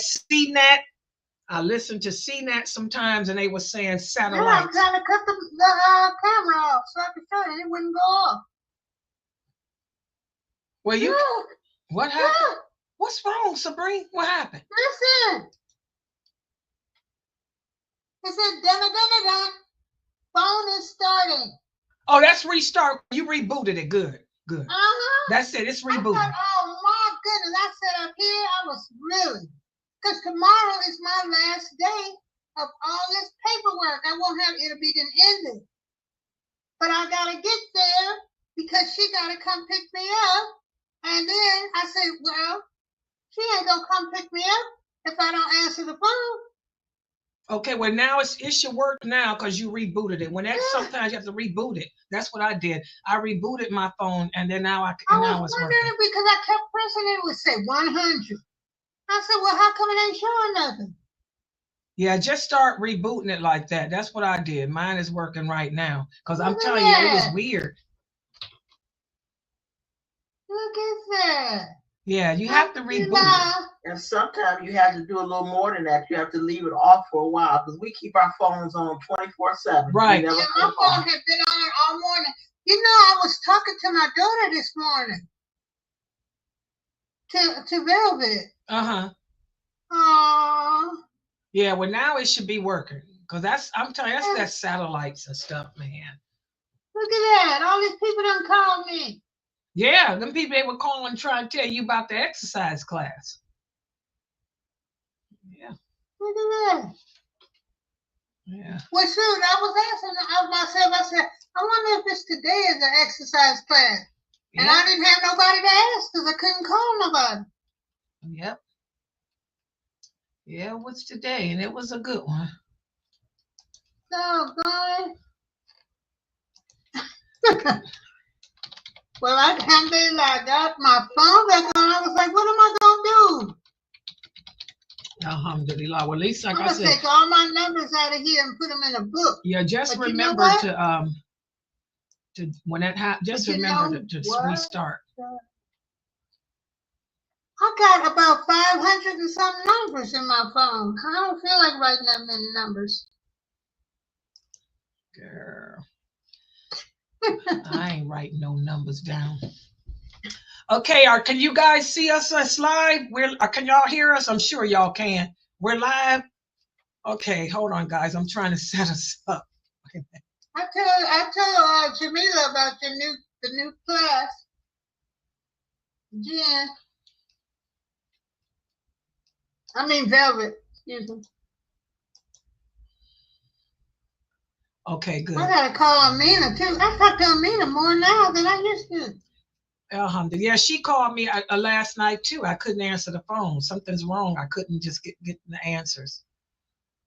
CNET. I listen to CNET sometimes, and they were saying satellites. Yeah, I'm trying to cut the camera off so I could show you. It wouldn't go off. Well, you. What happened? Yeah. What's wrong, Sabrina? What happened? Listen. It said, dun-dun-dun-dun. Phone is starting. Oh, that's restart. You rebooted it. Good. Good. That's it. It's rebooted. I thought, oh, my goodness. I said up here, I was really. Because tomorrow is my last day of all this paperwork. I won't have, it'll be then ended. But I got to get there because she got to come pick me up. And then I said, well, she ain't going to come pick me up if I don't answer the phone. Okay, well, now it should work now because you rebooted it. When sometimes you have to reboot it. That's what I did. I rebooted my phone, and then now I was wondering because I kept pressing it would say 100. I said, well, how come it ain't showing nothing? Yeah, just start rebooting it like that. That's what I did. Mine is working right now because I'm telling you, it was weird. Look at that. Yeah, you have to reboot it. And sometimes you have to do a little more than that. You have to leave it off for a while because we keep our phones on 24/7. Right. Yeah, my phone had been on all morning. You know, I was talking to my daughter this morning. To Velvet. Uh-huh. Aww. Yeah, well, now it should be working because I'm telling you, that's satellites and stuff, man. Look at that. All these people done called me. Yeah, them people, they were calling and trying to tell you about the exercise class. Yeah. Look at that. Yeah. Well, shoot, I was asking myself, I said, I wonder if it's today is an exercise class. Yeah. And I didn't have nobody to ask because I couldn't call nobody. Yep. Yeah, what's today? And it was a good one. Oh, God. Well, alhamdulillah, I got my phone back on. I was like, what am I going to do? Alhamdulillah. Well, at least, like I'm I said, take all my numbers out of here and put them in a book. Yeah, just but remember to when that happens, just remember to restart. I got about 500 and some numbers in my phone. I don't feel like writing that many numbers. Girl. I ain't writing no numbers down. Okay, can you guys see us live? Can y'all hear us? I'm sure y'all can. We're live. Okay, hold on, guys. I'm trying to set us up. I told Jamila about the new class. Jinn. I mean Velvet. Excuse me. Okay, good. I gotta call Amina too. I talk to Amina more now than I used to. Alhamdulillah. Yeah, she called me last night too. I couldn't answer the phone. Something's wrong. I couldn't just get the answers.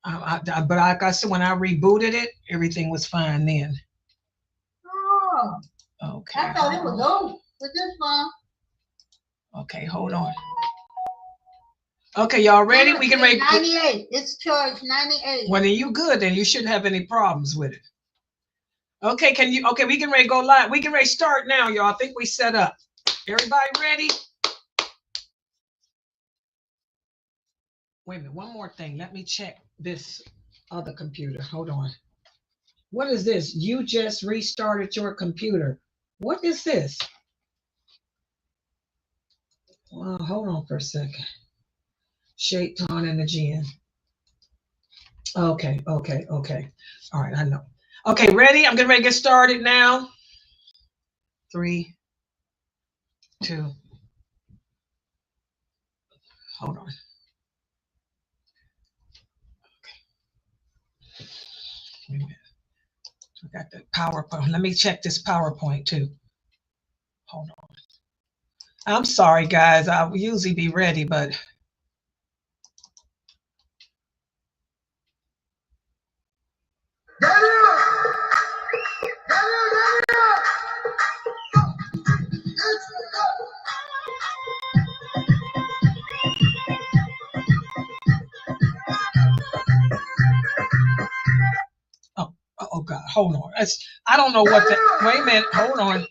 But like I said, when I rebooted it, everything was fine then. Oh. Okay. I thought it was old with this one. Okay, hold on. Okay, y'all ready? We can make 98. It's charged 98. Well, then you good. Then you shouldn't have any problems with it. Okay, we can ready to go live. We can ready to start now, y'all. I think we set up. Everybody ready? Wait a minute, one more thing. Let me check this other computer. Hold on. What is this? You just restarted your computer. What is this? Well, hold on for a second. Shaytan and the Jinn. Okay. All right, I know. Okay, ready? I'm getting ready to get started now. 3, 2. Hold on. Okay. Wait a minute. I got the PowerPoint. Let me check this PowerPoint too. Hold on. I'm sorry, guys. I usually be ready, but oh God, hold on. I don't know what that. Wait a minute. Hold on.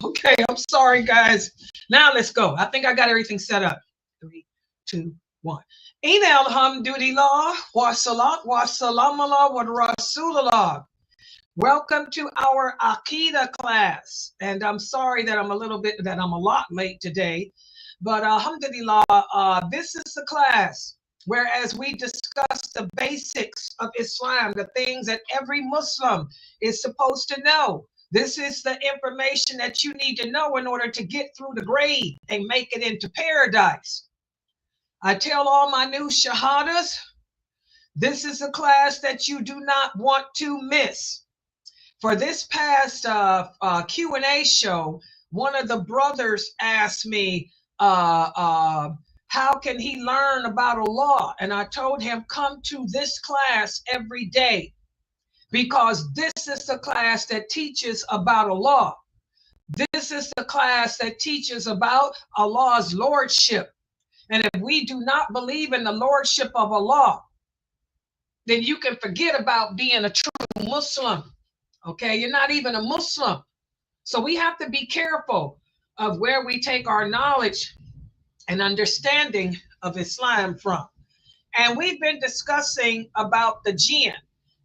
Okay, I'm sorry, guys. Now let's go. I think I got everything set up. 3, 2, 1. In alhamdulillah, wa salat wa salam ala wa rasulullah. Welcome to our Aqeedah class. And I'm sorry that I'm a lot late today, but alhamdulillah, this is the class whereas we discuss the basics of Islam, the things that every Muslim is supposed to know. This is the information that you need to know in order to get through the grave and make it into paradise. I tell all my new shahadas, this is a class that you do not want to miss. For this past Q&A show, one of the brothers asked me, how can he learn about Allah? And I told him, come to this class every day, because this is the class that teaches about Allah. This is the class that teaches about Allah's lordship. And if we do not believe in the lordship of Allah, then you can forget about being a true Muslim. Okay, you're not even a Muslim. So we have to be careful of where we take our knowledge and understanding of Islam from. And we've been discussing about the Jinn.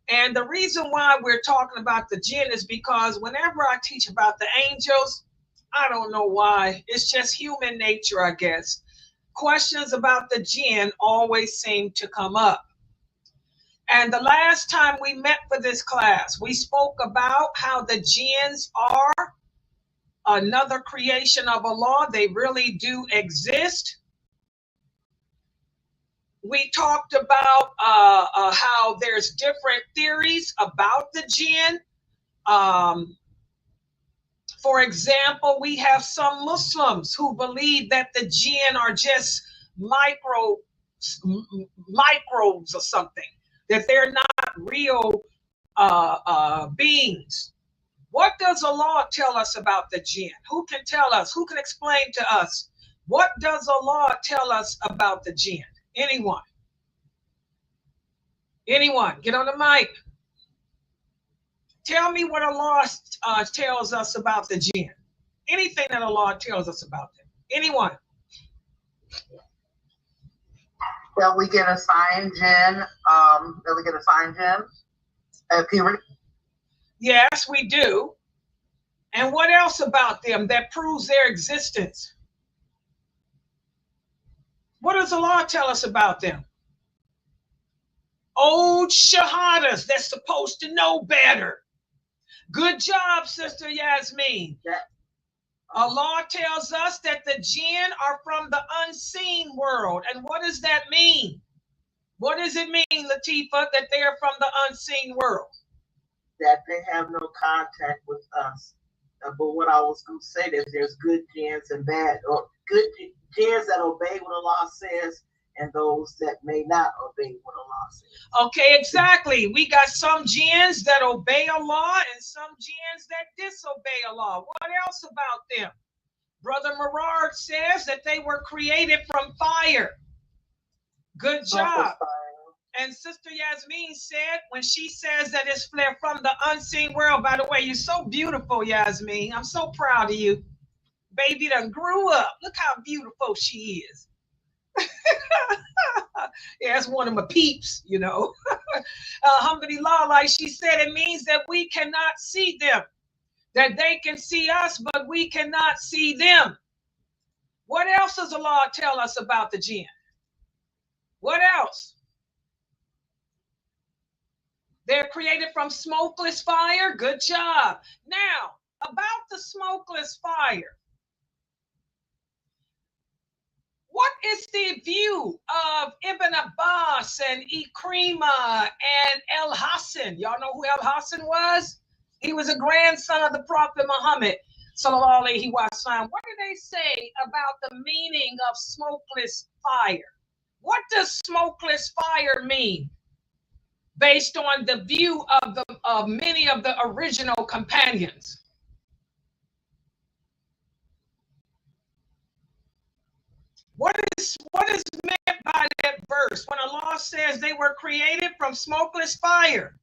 And the reason why we're talking about the Jinn is because whenever I teach about the angels, I don't know why, it's just human nature, I guess. Questions about the Jinn always seem to come up. And the last time we met for this class, we spoke about how the jinns are another creation of Allah. They really do exist. We talked about how there's different theories about the jinn. For example, we have some Muslims who believe that the jinn are just microbes or something, that they're not real beings. What does Allah tell us about the jinn? Who can tell us? Who can explain to us? What does Allah tell us about the jinn? Anyone? Anyone? Get on the mic. Tell me what Allah tells us about the jinn. Anything that Allah tells us about them. Anyone? That we get assigned jinn. At puberty. Yes, we do. And what else about them that proves their existence? What does Allah tell us about them? Old shahadas that's supposed to know better. Good job, Sister Yasmin. Yeah. Allah tells us that the jinn are from the unseen world. And what does that mean? What does it mean, Latifa, that they are from the unseen world? That they have no contact with us. But what I was going to say is there's good jinns and bad, or good jinns that obey what Allah says, and those that may not obey what Allah says. Okay, exactly. We got some jinns that obey Allah and some jinns that disobey Allah. What else about them? Brother Merard says that they were created from fire. Good job. And Sister Yasmin said, when she says that it's from the unseen world, by the way, you're so beautiful, Yasmin. I'm so proud of you. Baby done grew up. Look how beautiful she is. Yeah, that's one of my peeps, you know. Alhamdulillah, like she said, it means that we cannot see them. That they can see us, but we cannot see them. What else does Allah tell us about the jinn? What else? They're created from smokeless fire. Good job. Now, about the smokeless fire. What is the view of Ibn Abbas and Ikrimah and El-Hassan? Y'all know who El-Hassan was? He was a grandson of the Prophet Muhammad, sallallahu alaihi wasallam. What do they say about the meaning of smokeless fire? What does smokeless fire mean? Based on the view of many of the original companions. What is meant by that verse when Allah says they were created from smokeless fire?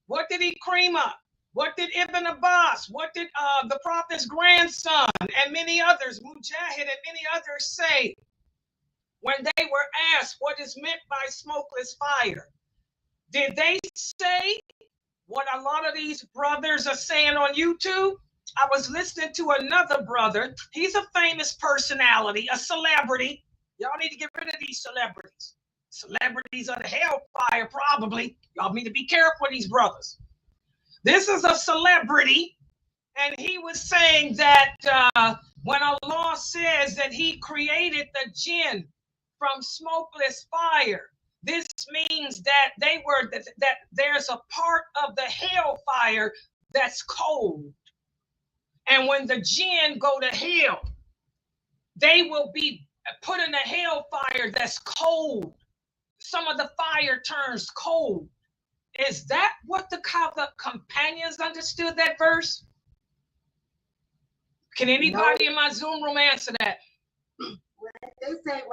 What did Ikrimah? What did Ibn Abbas? What did the Prophet's grandson and many others, Mujahid and many others say when they were asked what is meant by smokeless fire, did they say what a lot of these brothers are saying on YouTube? I was listening to another brother. He's a famous personality, a celebrity. Y'all need to get rid of these celebrities. Celebrities of the hellfire, probably. Y'all need to be careful with these brothers. This is a celebrity, and he was saying that when Allah says that he created the jinn from smokeless fire, this means that that there's a part of the hellfire that's cold. And when the jinn go to hell, they will be put in a hellfire that's cold. Some of the fire turns cold. Is that what the companions understood that verse? Can anybody in my Zoom room answer that? They say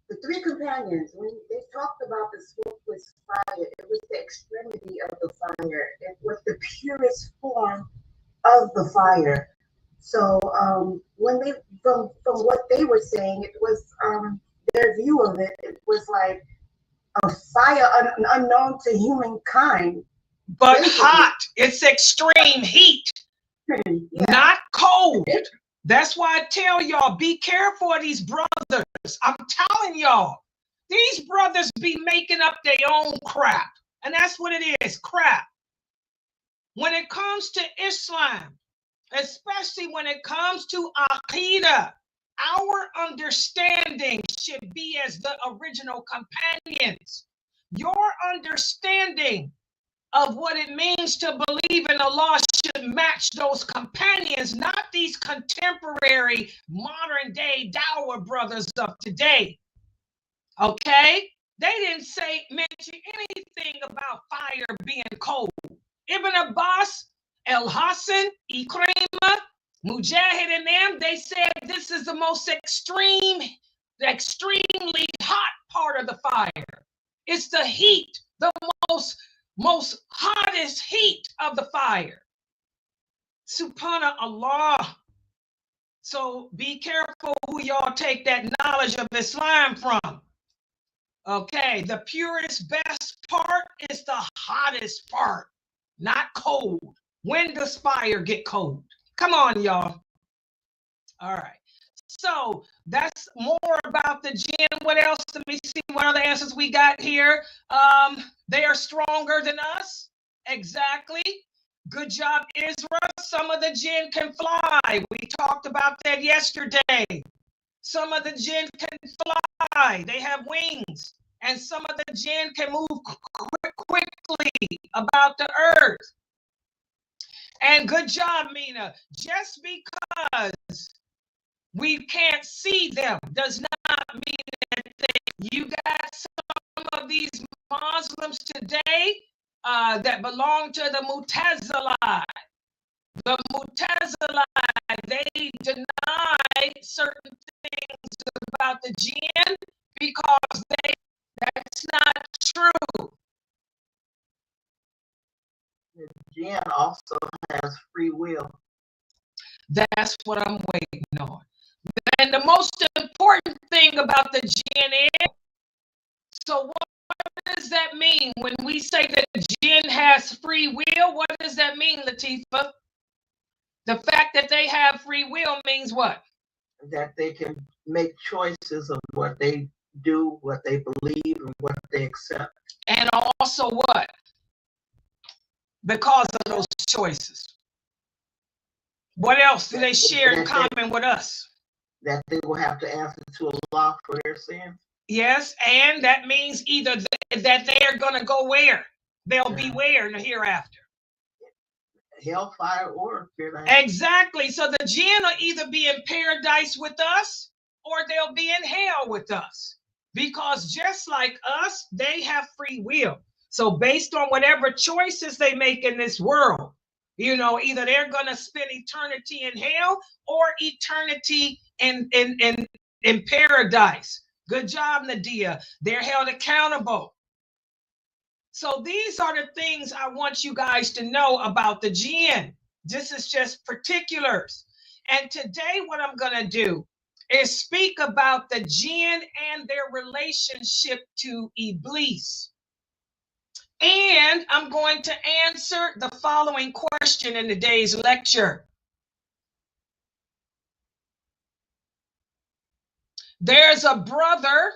the three companions, when they talked about the smokeless fire, it was the extremity of the fire. It was the purest form of the fire. So when they, from what they were saying, it was their view of it. It was like a fire unknown to humankind. But basically, hot. It's extreme heat, not cold. That's why I tell y'all, be careful of these brothers. I'm telling y'all, these brothers be making up their own crap. And that's what it is, crap. When it comes to Islam, especially when it comes to Aqeedah, our understanding should be as the original companions. Your understanding of what it means to believe in Allah should match those companions, not these contemporary modern day Dawah brothers of today. Okay? They didn't mention anything about fire being cold. Ibn Abbas, El Hassan, Ikrimah, Mujahid and them, they said this is the most extremely hot part of the fire. It's the heat, the most hottest heat of the fire. Subhanallah. So be careful who y'all take that knowledge of Islam from. Okay, the purest, best part is the hottest part, not cold. When does fire get cold? Come on, y'all. All right. So that's more about the jinn. What else? Let me see what other answers we got here. They are stronger than us. Exactly. Good job, Israel. Some of the jinn can fly. We talked about that yesterday. Some of the jinn can fly. They have wings. And some of the jinn can move quickly about the earth. And good job, Mina. Just because we can't see them does not mean that you got some of these Muslims today that belong to the Mu'tazila. The Mu'tazila, they deny certain things about the jinn because that's not true. The jinn also has free will. That's what I'm waiting on. And the most important thing about the jinn is, so what does that mean when we say that the jinn has free will? What does that mean, Latifa? The fact that they have free will means what? That they can make choices of what they do, what they believe, and what they accept. And also what? Because of those choices. What else do they share in common with us? That they will have to answer to Allah for their sins. Yes, and that means either that they are going to go where? They'll be where in the hereafter? Hellfire or paradise. Exactly. So the jinn will either be in paradise with us or they'll be in hell with us. Because just like us, they have free will. So based on whatever choices they make in this world, you know, either they're going to spend eternity in hell or eternity in paradise. Good job, Nadia. They're held accountable. So these are the things I want you guys to know about the jinn. This is just particulars. And today what I'm going to do is speak about the jinn and their relationship to Iblis. And I'm going to answer the following question in today's lecture. There's a brother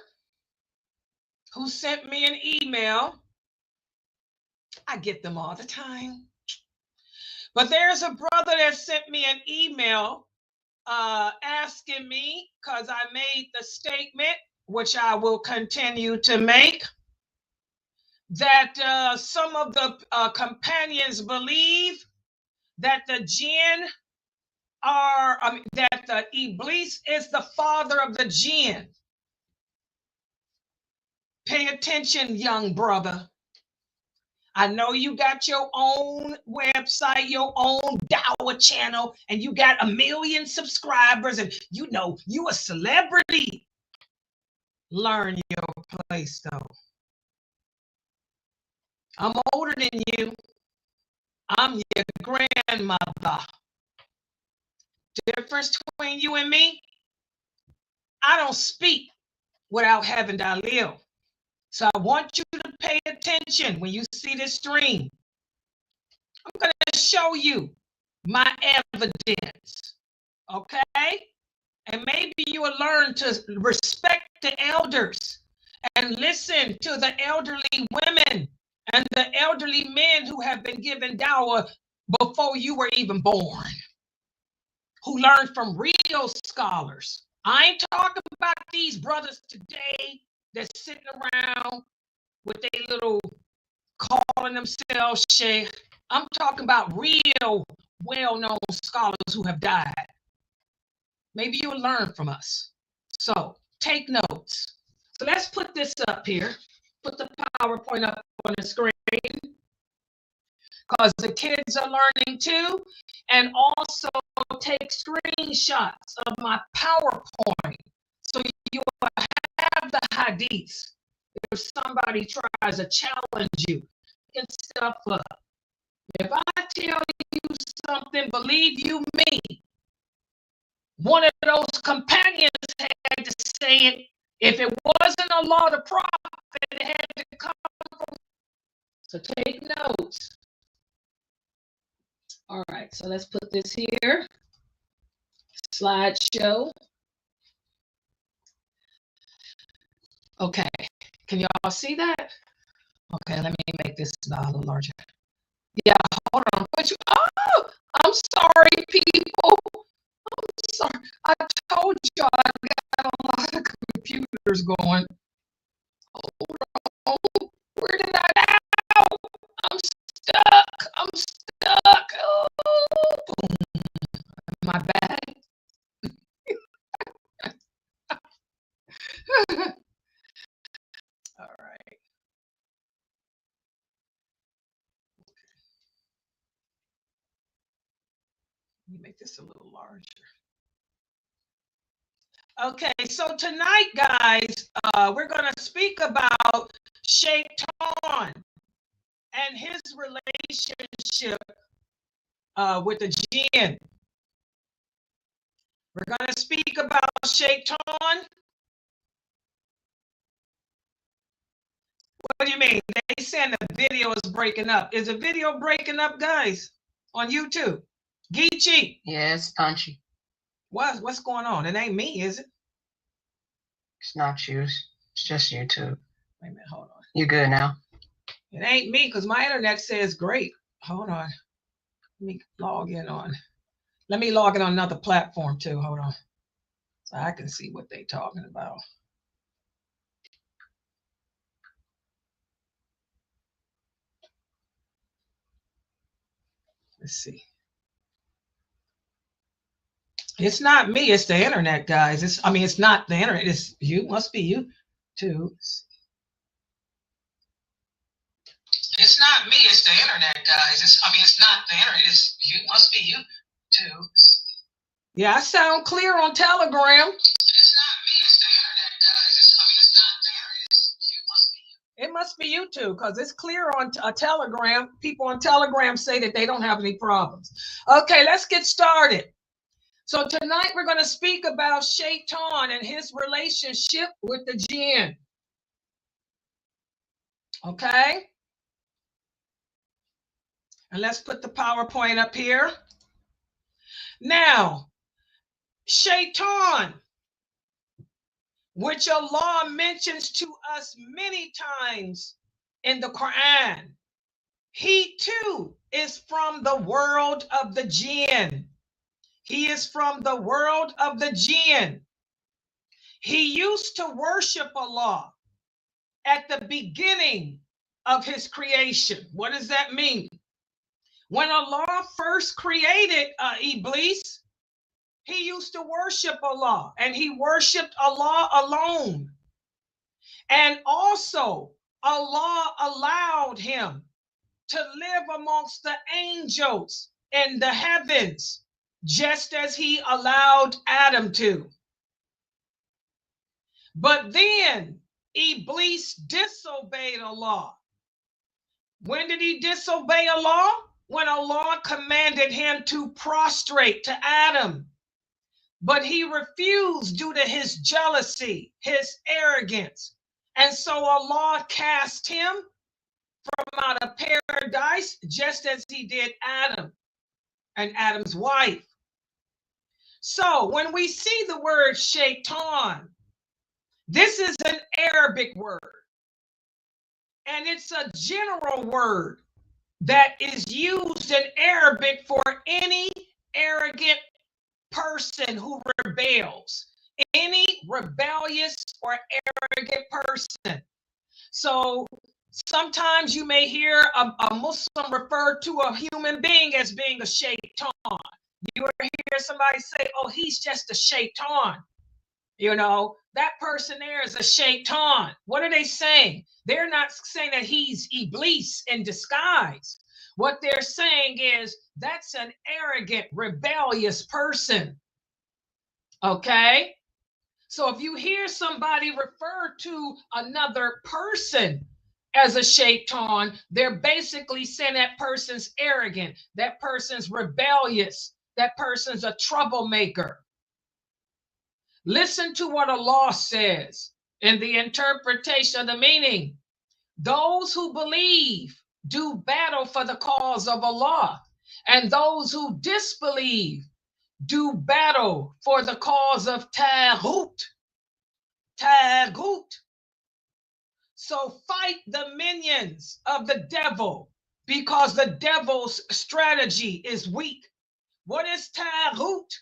who sent me an email. I get them all the time. But there's a brother that sent me an email asking me, because I made the statement, which I will continue to make, that some of the companions believe that the jinn that the Iblis is the father of the jinn. Pay attention, young brother. I know you got your own website, your own Dawah channel, and you got 1 million subscribers, and you know you a celebrity. Learn your place, though. I'm older than you. I'm your grandmother. Difference between you and me, I don't speak without having Dalil. So I want you to pay attention when you see this stream. I'm going to show you my evidence, okay? And maybe you will learn to respect the elders and listen to the elderly women and the elderly men who have been given dawah before you were even born, who learned from real scholars. I ain't talking about these brothers today that's sitting around with their little calling themselves sheikh. I'm talking about real well-known scholars who have died. Maybe you'll learn from us. So take notes. So let's put this up here. Put the PowerPoint up on the screen, because the kids are learning too. And also take screenshots of my PowerPoint so you will have the hadiths. If somebody tries to challenge you and stuff up. If I tell you something, believe you me, one of those companions had to say it. If it wasn't Allah the Prophet, it had to come from. So take notes. All right, so let's put this here. Slideshow. Okay, can y'all see that? Okay, let me make this a little larger. Yeah, hold on. Oh, I'm sorry, people. I'm sorry. I told y'all I got a lot of computers going. Hold on. Where did I go? I'm stuck. I'm stuck. Oh, boom. My bad. All right. Let me make this a little larger. Okay, so tonight, guys, we're going to speak about Shaytan and his relationship with the jinn. We're going to speak about Shaytan. What do you mean? They saying the video is breaking up. Is the video breaking up, guys, on YouTube? Geechee. Yeah, it's punchy. What's going on? It ain't me, is it? It's not you. It's just YouTube. Wait a minute, hold on. You're good now. It ain't me because my internet says great. Hold on. Let me log in on. Let me log in on another platform too. Hold on. So I can see what they're talking about. Let's see. It's not me, it's the internet, guys. It's not the internet, it's you, must be you too. It's not me, it's the internet, guys. It's not the internet, it's you, must be you too. Yeah, I sound clear on Telegram. It's not me, it's the internet, guys. It's not the internet, it's you, must be you. It must be you too, because it's clear on Telegram. People on Telegram say that they don't have any problems. Okay, let's get started. So tonight we're going to speak about Shaytan and his relationship with the Jinn. Okay? And let's put the PowerPoint up here. Now, Shaytan, which Allah mentions to us many times in the Quran, he too is from the world of the Jinn. He is from the world of the Jinn. He used to worship Allah at the beginning of his creation. What does that mean? When Allah first created Iblis, he used to worship Allah, and he worshiped Allah alone. And also, Allah allowed him to live amongst the angels in the heavens, just as he allowed Adam to. But then Iblis disobeyed Allah. When did he disobey Allah? When Allah commanded him to prostrate to Adam. But he refused due to his jealousy, his arrogance. And so Allah cast him from out of paradise, just as he did Adam and Adam's wife. So when we see the word Shaytan, this is an Arabic word, and it's a general word that is used in Arabic for any arrogant person who rebels, any rebellious or arrogant person. So sometimes you may hear a Muslim refer to a human being as being a shaitan. You will hear somebody say, oh, he's just a shaitan. You know, that person there is a shaitan. What are they saying? They're not saying that he's Iblis in disguise. What they're saying is that's an arrogant, rebellious person. Okay? So if you hear somebody refer to another person as a shaitan, they're basically saying that person's arrogant, that person's rebellious, that person's a troublemaker. Listen to what Allah says in the interpretation of the meaning. Those who believe do battle for the cause of Allah, and those who disbelieve do battle for the cause of Taghut. Taghut. So fight the minions of the devil, because the devil's strategy is weak. What is Taghut?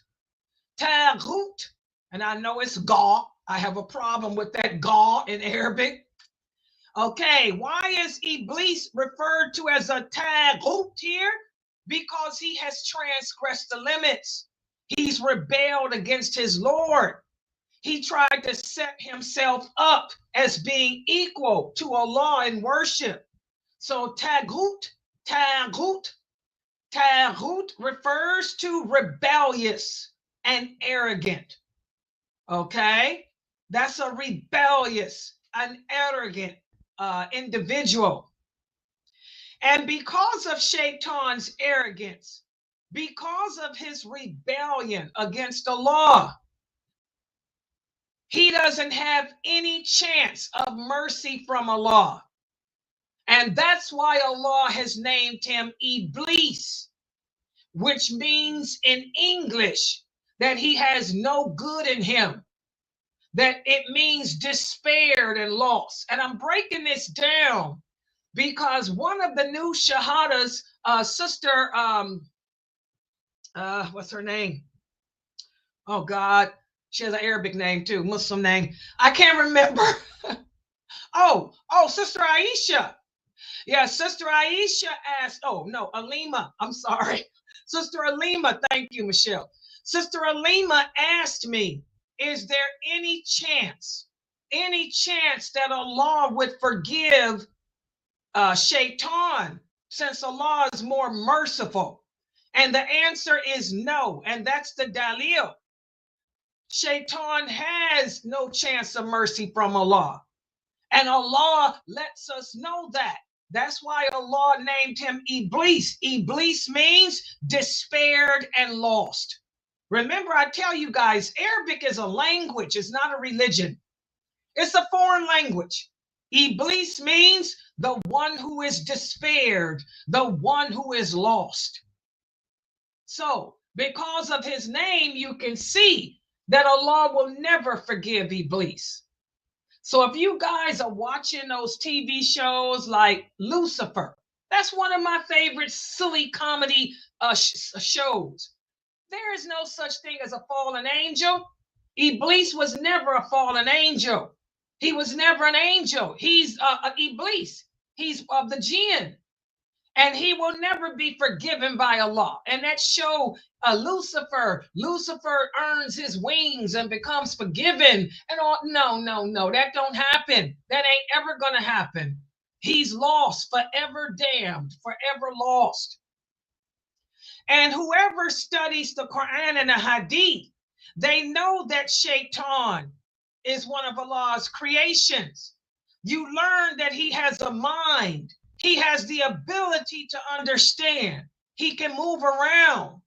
Taghut. And I know it's Ga. I have a problem with that Ga in Arabic. Okay, why is Iblis referred to as a Taghut here? Because he has transgressed the limits. He's rebelled against his Lord. He tried to set himself up as being equal to Allah in worship. So Taghut, Taghut, Taghut refers to rebellious and arrogant. Okay, that's a rebellious, an arrogant individual. And because of Shaitan's arrogance, because of his rebellion against Allah, he doesn't have any chance of mercy from Allah. And that's why Allah has named him Iblis, which means in English that he has no good in him, that it means despaired and lost. And I'm breaking this down because one of the new Shahadas, sister, what's her name? Oh God, she has an Arabic name too, Muslim name. I can't remember. oh, Sister Aisha. Yeah, Sister Aisha asked, oh no, Alima, I'm sorry. Sister Alima, thank you, Michelle. Sister Alima asked me, is there any chance that Allah would forgive Shaitan, since Allah is more merciful? And the answer is no, and that's the dalil. Shaitan has no chance of mercy from Allah, and Allah lets us know that. That's why Allah named him Iblis. Iblis means despaired and lost. Remember, I tell you guys, Arabic is a language. It's not a religion. It's a foreign language. Iblis means the one who is despaired, the one who is lost. So, because of his name, you can see that Allah will never forgive Iblis. So if you guys are watching those TV shows like Lucifer, that's one of my favorite silly comedy shows. There is no such thing as a fallen angel. Iblis was never a fallen angel. He was never an angel. He's Iblis. He's of the Jinn. And he will never be forgiven by Allah. And that show, Lucifer earns his wings and becomes forgiven. And all, no, that don't happen. That ain't ever gonna happen. He's lost, forever damned, forever lost. And whoever studies the Quran and the Hadith, they know that Shaytan is one of Allah's creations. You learn that he has a mind. He has the ability to understand. He can move around.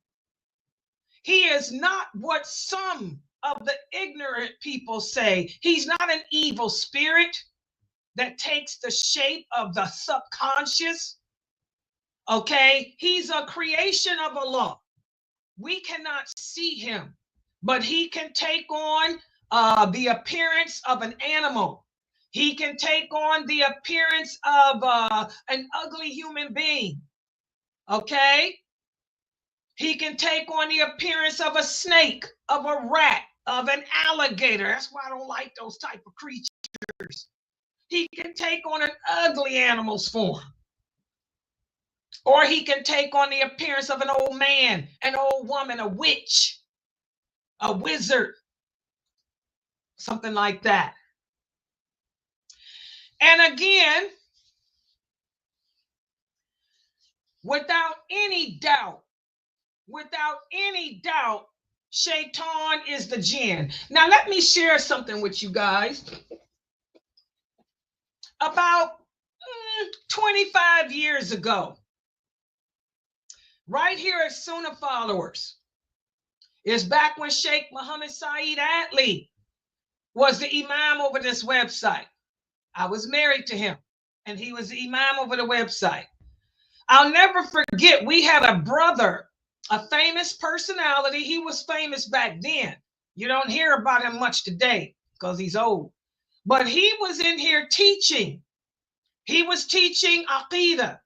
He is not what some of the ignorant people say. He's not an evil spirit that takes the shape of the subconscious. Okay, he's a creation of Allah. We cannot see him, but he can take on the appearance of an animal. He can take on the appearance of an ugly human being. Okay, he can take on the appearance of a snake, of a rat, of an alligator. That's why I don't like those type of creatures. He can take on an ugly animal's form. Or he can take on the appearance of an old man, an old woman, a witch, a wizard, something like that. And again, without any doubt, Shaytan is the jinn. Now, let me share something with you guys. About 25 years ago, right here at Sunnahfollowers, is back when Sheikh Muhammad Saeed Atlee was the imam over this website. I was married to him, and he was the imam over the website. I'll never forget, we had a brother, a famous personality. He was famous back then. You don't hear about him much today because he's old. But he was in here teaching. He was teaching Aqeedah.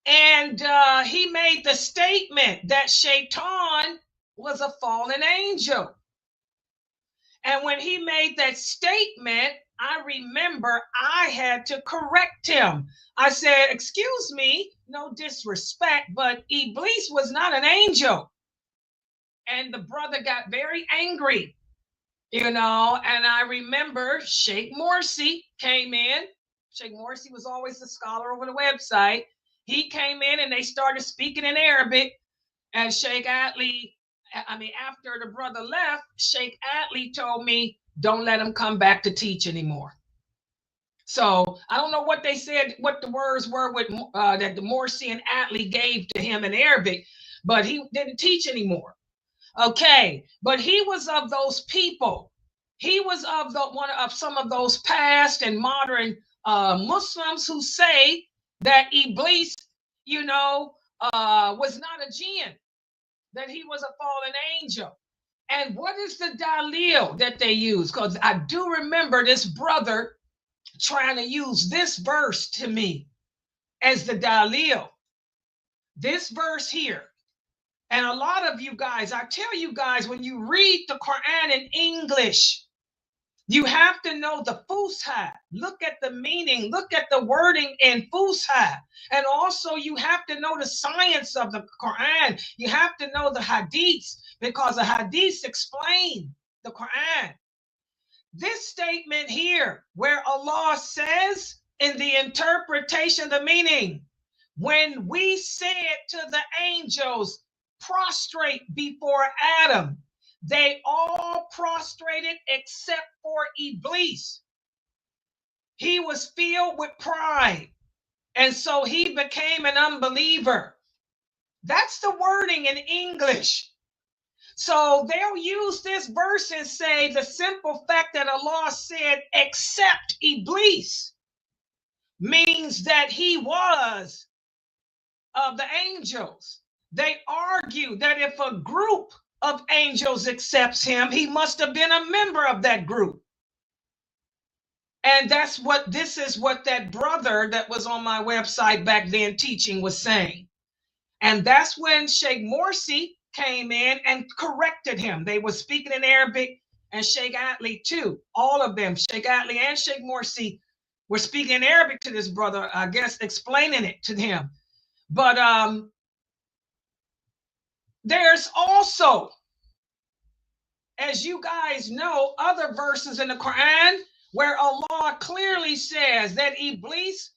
And he made the statement that Shaytan was a fallen angel. And when he made that statement, I remember I had to correct him. I said, excuse me, no disrespect, but Iblis was not an angel. And the brother got very angry, and I remember Sheikh Morsi came in. Sheikh Morsi was always the scholar over the website. He came in and they started speaking in Arabic. And Sheikh Atlee, after the brother left, Sheikh Atlee told me, don't let him come back to teach anymore. So I don't know what they said, what the words were with that the Morsi and Atlee gave to him in Arabic, but he didn't teach anymore. Okay, but he was of those people. He was of one of some of those past and modern Muslims who say that Iblis, was not a jinn, that he was a fallen angel. And what is the dalil that they use? Because I do remember this brother trying to use this verse to me as the dalil. This verse here. And a lot of you guys, I tell you guys, when you read the Quran in English, you have to know the Fusha. Look at the meaning. Look at the wording in Fusha. And also you have to know the science of the Quran. You have to know the Hadiths, because the Hadiths explain the Quran. This statement here, where Allah says in the interpretation of the meaning, when we said to the angels, prostrate before Adam, they all prostrated except for Iblis. He was filled with pride, and so he became an unbeliever. That's the wording in English. So they'll use this verse and say the simple fact that Allah said, except Iblis, means that he was of the angels. They argue that if a group of angels accepts him, he must have been a member of that group. And this is what that brother that was on my website back then teaching was saying. And that's when Sheikh Morsi came in and corrected him. They were speaking in Arabic, and Sheikh Atli too. All of them, Sheikh Atli and Sheikh Morsi, were speaking in Arabic to this brother, I guess explaining it to him. But there's also, as you guys know, other verses in the Quran where Allah clearly says that Iblis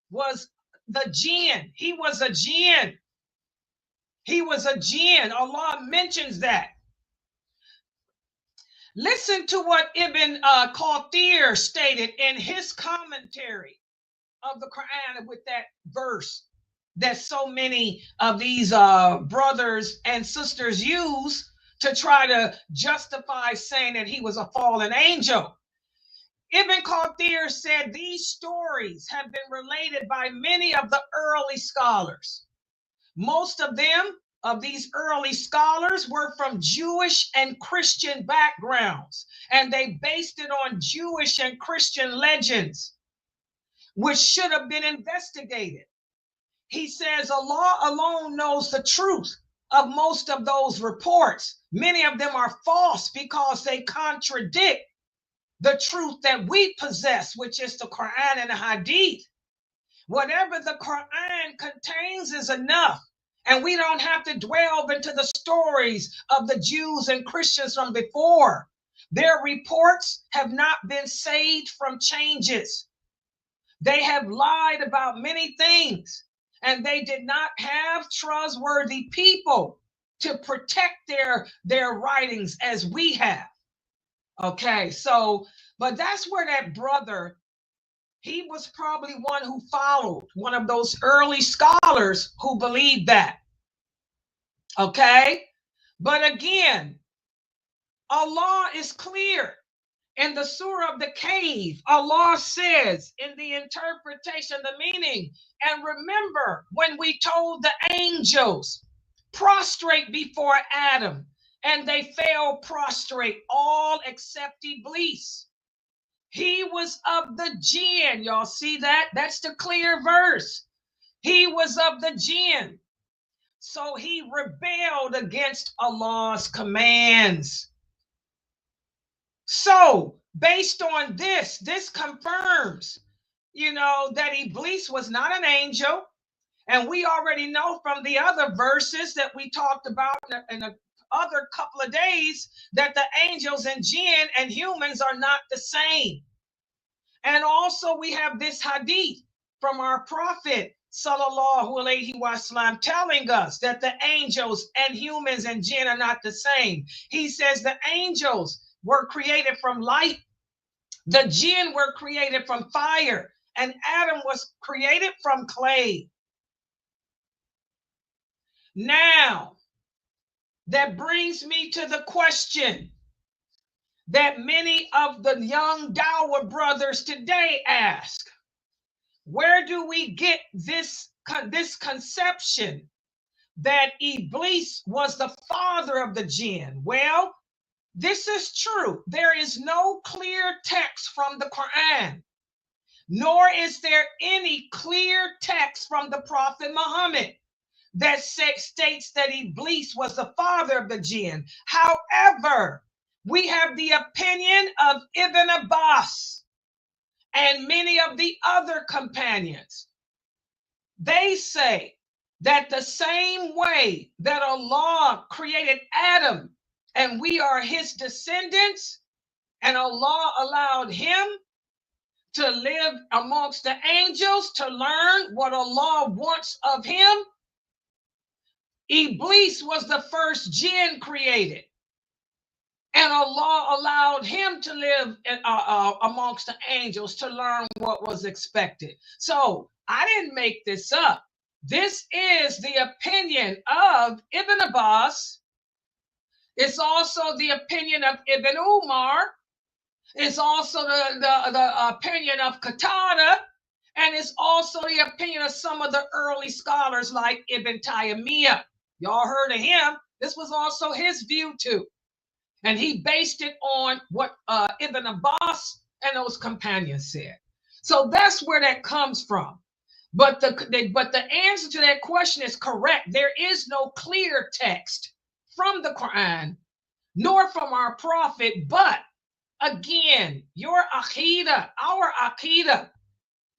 was the jinn. He was a jinn. He was a jinn. Allah mentions that. Listen to what Ibn Kathir stated in his commentary of the Quran with that verse that so many of these brothers and sisters use to try to justify saying that he was a fallen angel. Ibn Kathir said these stories have been related by many of the early scholars. Most of them, of these early scholars, were from Jewish and Christian backgrounds, and they based it on Jewish and Christian legends, which should have been investigated. He says Allah alone knows the truth of most of those reports. Many of them are false because they contradict the truth that we possess, which is the Quran and the Hadith. Whatever the Quran contains is enough. And we don't have to delve into the stories of the Jews and Christians from before. Their reports have not been saved from changes. They have lied about many things, and they did not have trustworthy people to protect their writings as we have. Okay, so, but that's where that brother, he was probably one who followed one of those early scholars who believed that. Okay, but again, Allah is clear. In the Surah of the Cave, Allah says in the interpretation, the meaning, and remember when we told the angels, prostrate before Adam, and they fell prostrate, all except Iblis. He was of the jinn. Y'all see that? That's the clear verse. He was of the jinn. So he rebelled against Allah's commands. So based on this confirms, that Iblis was not an angel. And we already know from the other verses that we talked about in the other couple of days that the angels and jinn and humans are not the same. And also we have this hadith from our prophet sallallahu alaihi wasallam telling us that the angels and humans and jinn are not the same. He says the angels were created from light, the jinn were created from fire, and Adam was created from clay. Now, that brings me to the question that many of the young Dawah brothers today ask. Where do we get this conception that Iblis was the father of the jinn? Well, this is true. There is no clear text from the Quran, nor is there any clear text from the Prophet Muhammad that states that Iblis was the father of the jinn. However, we have the opinion of Ibn Abbas and many of the other companions. They say that the same way that Allah created Adam and we are his descendants, and Allah allowed him to live amongst the angels to learn what Allah wants of him, Iblis was the first jinn created, and Allah allowed him to live amongst the angels to learn what was expected. So I didn't make this up. This is the opinion of Ibn Abbas It's also the opinion of Ibn Umar. It's also the opinion of Qatada. And it's also the opinion of some of the early scholars like Ibn Taymiyyah. Y'all heard of him. This was also his view too. And he based it on what Ibn Abbas and those companions said. So that's where that comes from. But the answer to that question is correct. There is no clear text from the Quran, nor from our prophet. But again, your Aqeedah, our Aqeedah,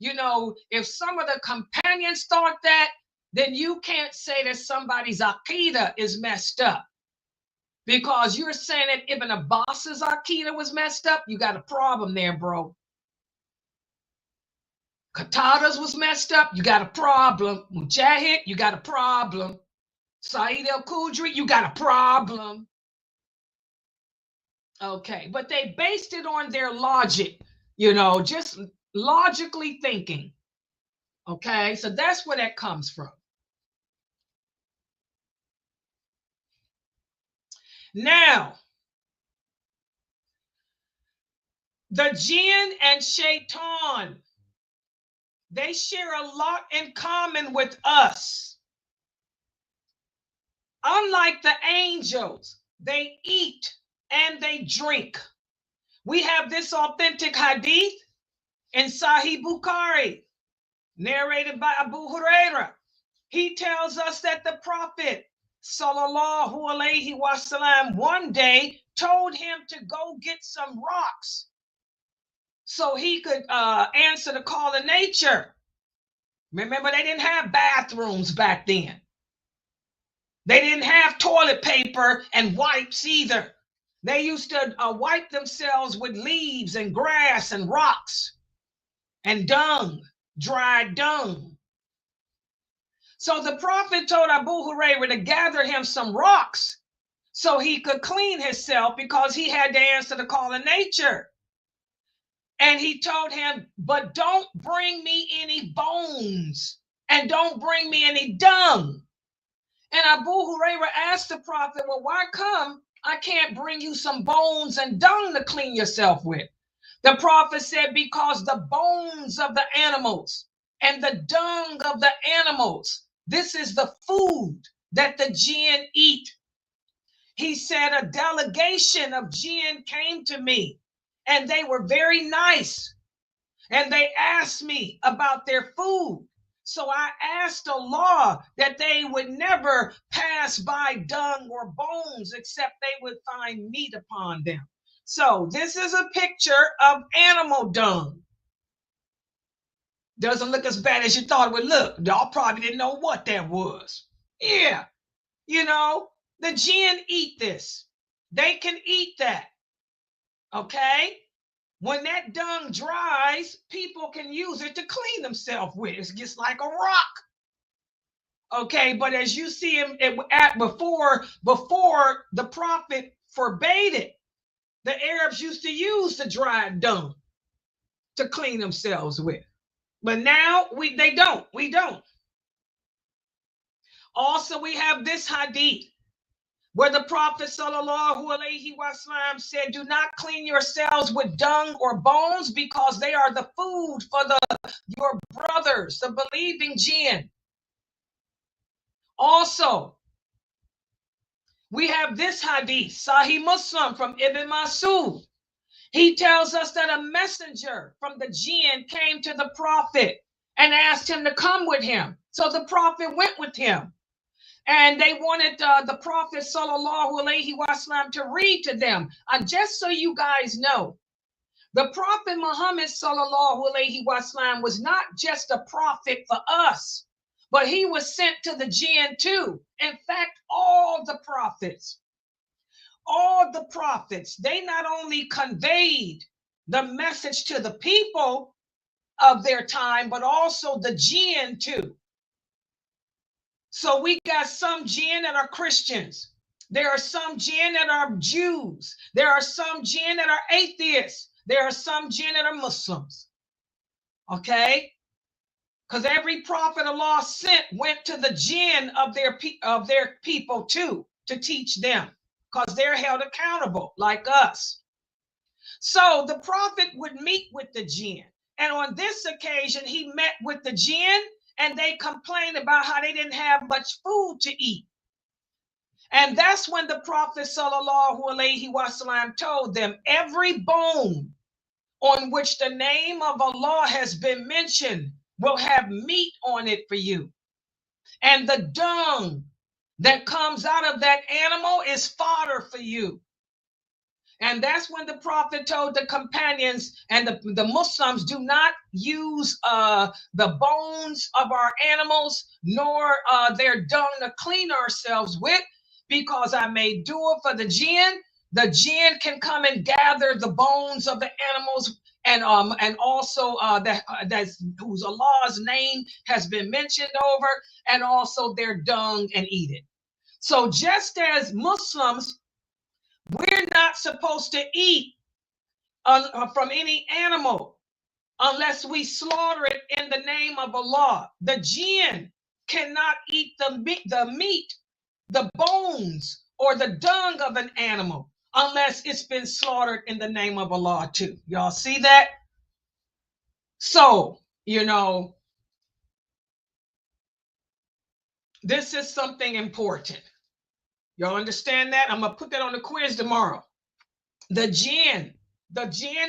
you know, if some of the companions thought that, then you can't say that somebody's Aqeedah is messed up. Because you're saying that Ibn Abbas's Aqeedah was messed up, you got a problem there, bro. Qatada's was messed up, you got a problem. Mujahid, you got a problem. Sa'id al-Khudri, you got a problem. Okay, but they based it on their logic, you know, just logically thinking. Okay, so that's where that comes from. Now, the Jinn and Shaytan, they share a lot in common with us. Unlike the angels, they eat and they drink. We have this authentic hadith in Sahih Bukhari, narrated by Abu Hurairah. He tells us that the Prophet sallallahu alaihi wasallam one day told him to go get some rocks so he could answer the call of nature. Remember, they didn't have bathrooms back then. They didn't have toilet paper and wipes either. They used to wipe themselves with leaves and grass and rocks and dung, dried dung. So the Prophet told Abu Hurairah to gather him some rocks so he could clean himself because he had to answer the call of nature. And he told him, but don't bring me any bones and don't bring me any dung. And Abu Hurairah asked the Prophet, well, why come I can't bring you some bones and dung to clean yourself with? The Prophet said, because the bones of the animals and the dung of the animals, this is the food that the jinn eat. He said, a delegation of jinn came to me and they were very nice. And they asked me about their food. So I asked Allah that they would never pass by dung or bones except they would find meat upon them. So this is a picture of animal dung. Doesn't look as bad as you thought it would look. Y'all probably didn't know what that was. Yeah, you know, the jinn eat this. They can eat that. Okay? When that dung dries, people can use it to clean themselves with. It's just like a rock. Okay, but as you see him before the Prophet forbade it, the Arabs used to use the dried dung to clean themselves with. But now they don't. We don't. Also, we have this hadith where the Prophet sallallahu alaihi wasallam said, do not clean yourselves with dung or bones because they are the food for your brothers, the believing jinn. Also, we have this hadith, Sahih Muslim, from Ibn Mas'ud. He tells us that a messenger from the jinn came to the Prophet and asked him to come with him. So the Prophet went with him. And they wanted the Prophet sallallahu alaihi wasallam to read to them. Just so you guys know, the Prophet Muhammad sallallahu alaihi wasallam was not just a prophet for us, but he was sent to the jinn too. In fact, all the prophets, they not only conveyed the message to the people of their time, but also the jinn too. So we got some jinn that are Christians. There are some jinn that are Jews. There are some jinn that are atheists. There are some jinn that are Muslims. Okay? Because every prophet Allah sent went to the jinn of their people too, to teach them. because they're held accountable like us. So the prophet would meet with the jinn. And on this occasion, he met with the jinn, and they complained about how they didn't have much food to eat. And that's when the Prophet sallallahu alaihi wasallam told them, every bone on which the name of Allah has been mentioned will have meat on it for you. And the dung that comes out of that animal is fodder for you. And that's when the Prophet told the companions and the Muslims, do not use the bones of our animals nor their dung to clean ourselves with, because I may do it for the jinn. The jinn can come and gather the bones of the animals, and also that's whose Allah's name has been mentioned over, and also their dung, and eat it. So just as Muslims, we're not supposed to eat from any animal unless we slaughter it in the name of Allah. The jinn cannot eat the meat, the bones, or the dung of an animal unless it's been slaughtered in the name of Allah too. Y'all see that? So, this is something important. Y'all understand that? I'm going to put that on the quiz tomorrow. The jinn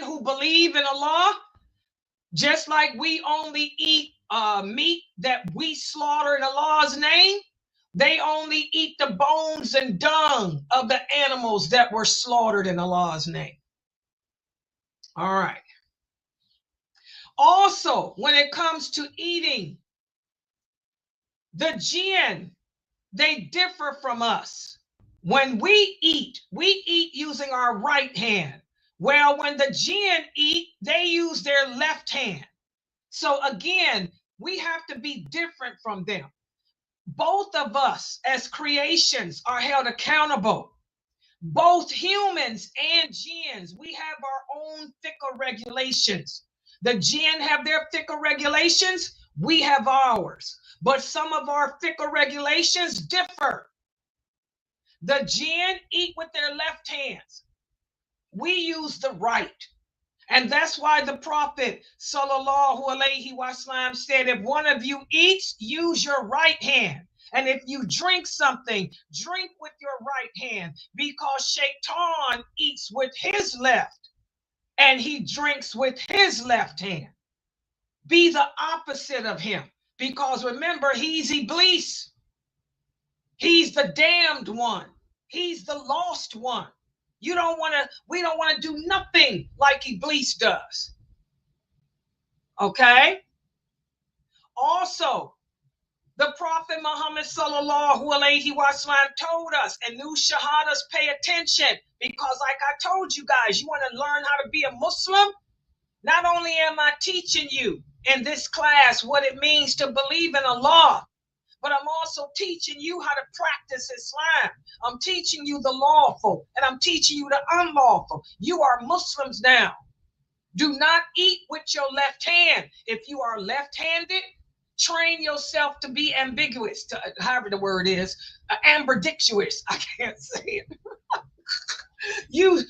who believe in Allah, just like we only eat meat that we slaughter in Allah's name, they only eat the bones and dung of the animals that were slaughtered in Allah's name. All right. Also, when it comes to eating, the jinn, they differ from us. When we eat using our right hand. Well, when the jinn eat, they use their left hand. So again, we have to be different from them. Both of us as creations are held accountable. Both humans and jinns, we have our own fiqh regulations. The jinn have their fiqh regulations, we have ours. But some of our fiqh regulations differ. The jinn eat with their left hands. We use the right. And that's why the Prophet sallallahu alaihi wasallam said, if one of you eats, use your right hand. And if you drink something, drink with your right hand, because Shaytan eats with his left and he drinks with his left hand. Be the opposite of him, because remember, he's Iblis. He's the damned one. He's the lost one. We don't want to do nothing like Iblis does. Okay? Also, the Prophet Muhammad sallallahu alaihi wasallam told us, and new shahadas, pay attention, because like I told you guys, you want to learn how to be a Muslim? Not only am I teaching you in this class what it means to believe in Allah, but I'm also teaching you how to practice Islam. I'm teaching you the lawful, and I'm teaching you the unlawful. You are Muslims now. Do not eat with your left hand. If you are left-handed, train yourself to be ambiguous, however the word is, ambidextrous. I can't say it. You,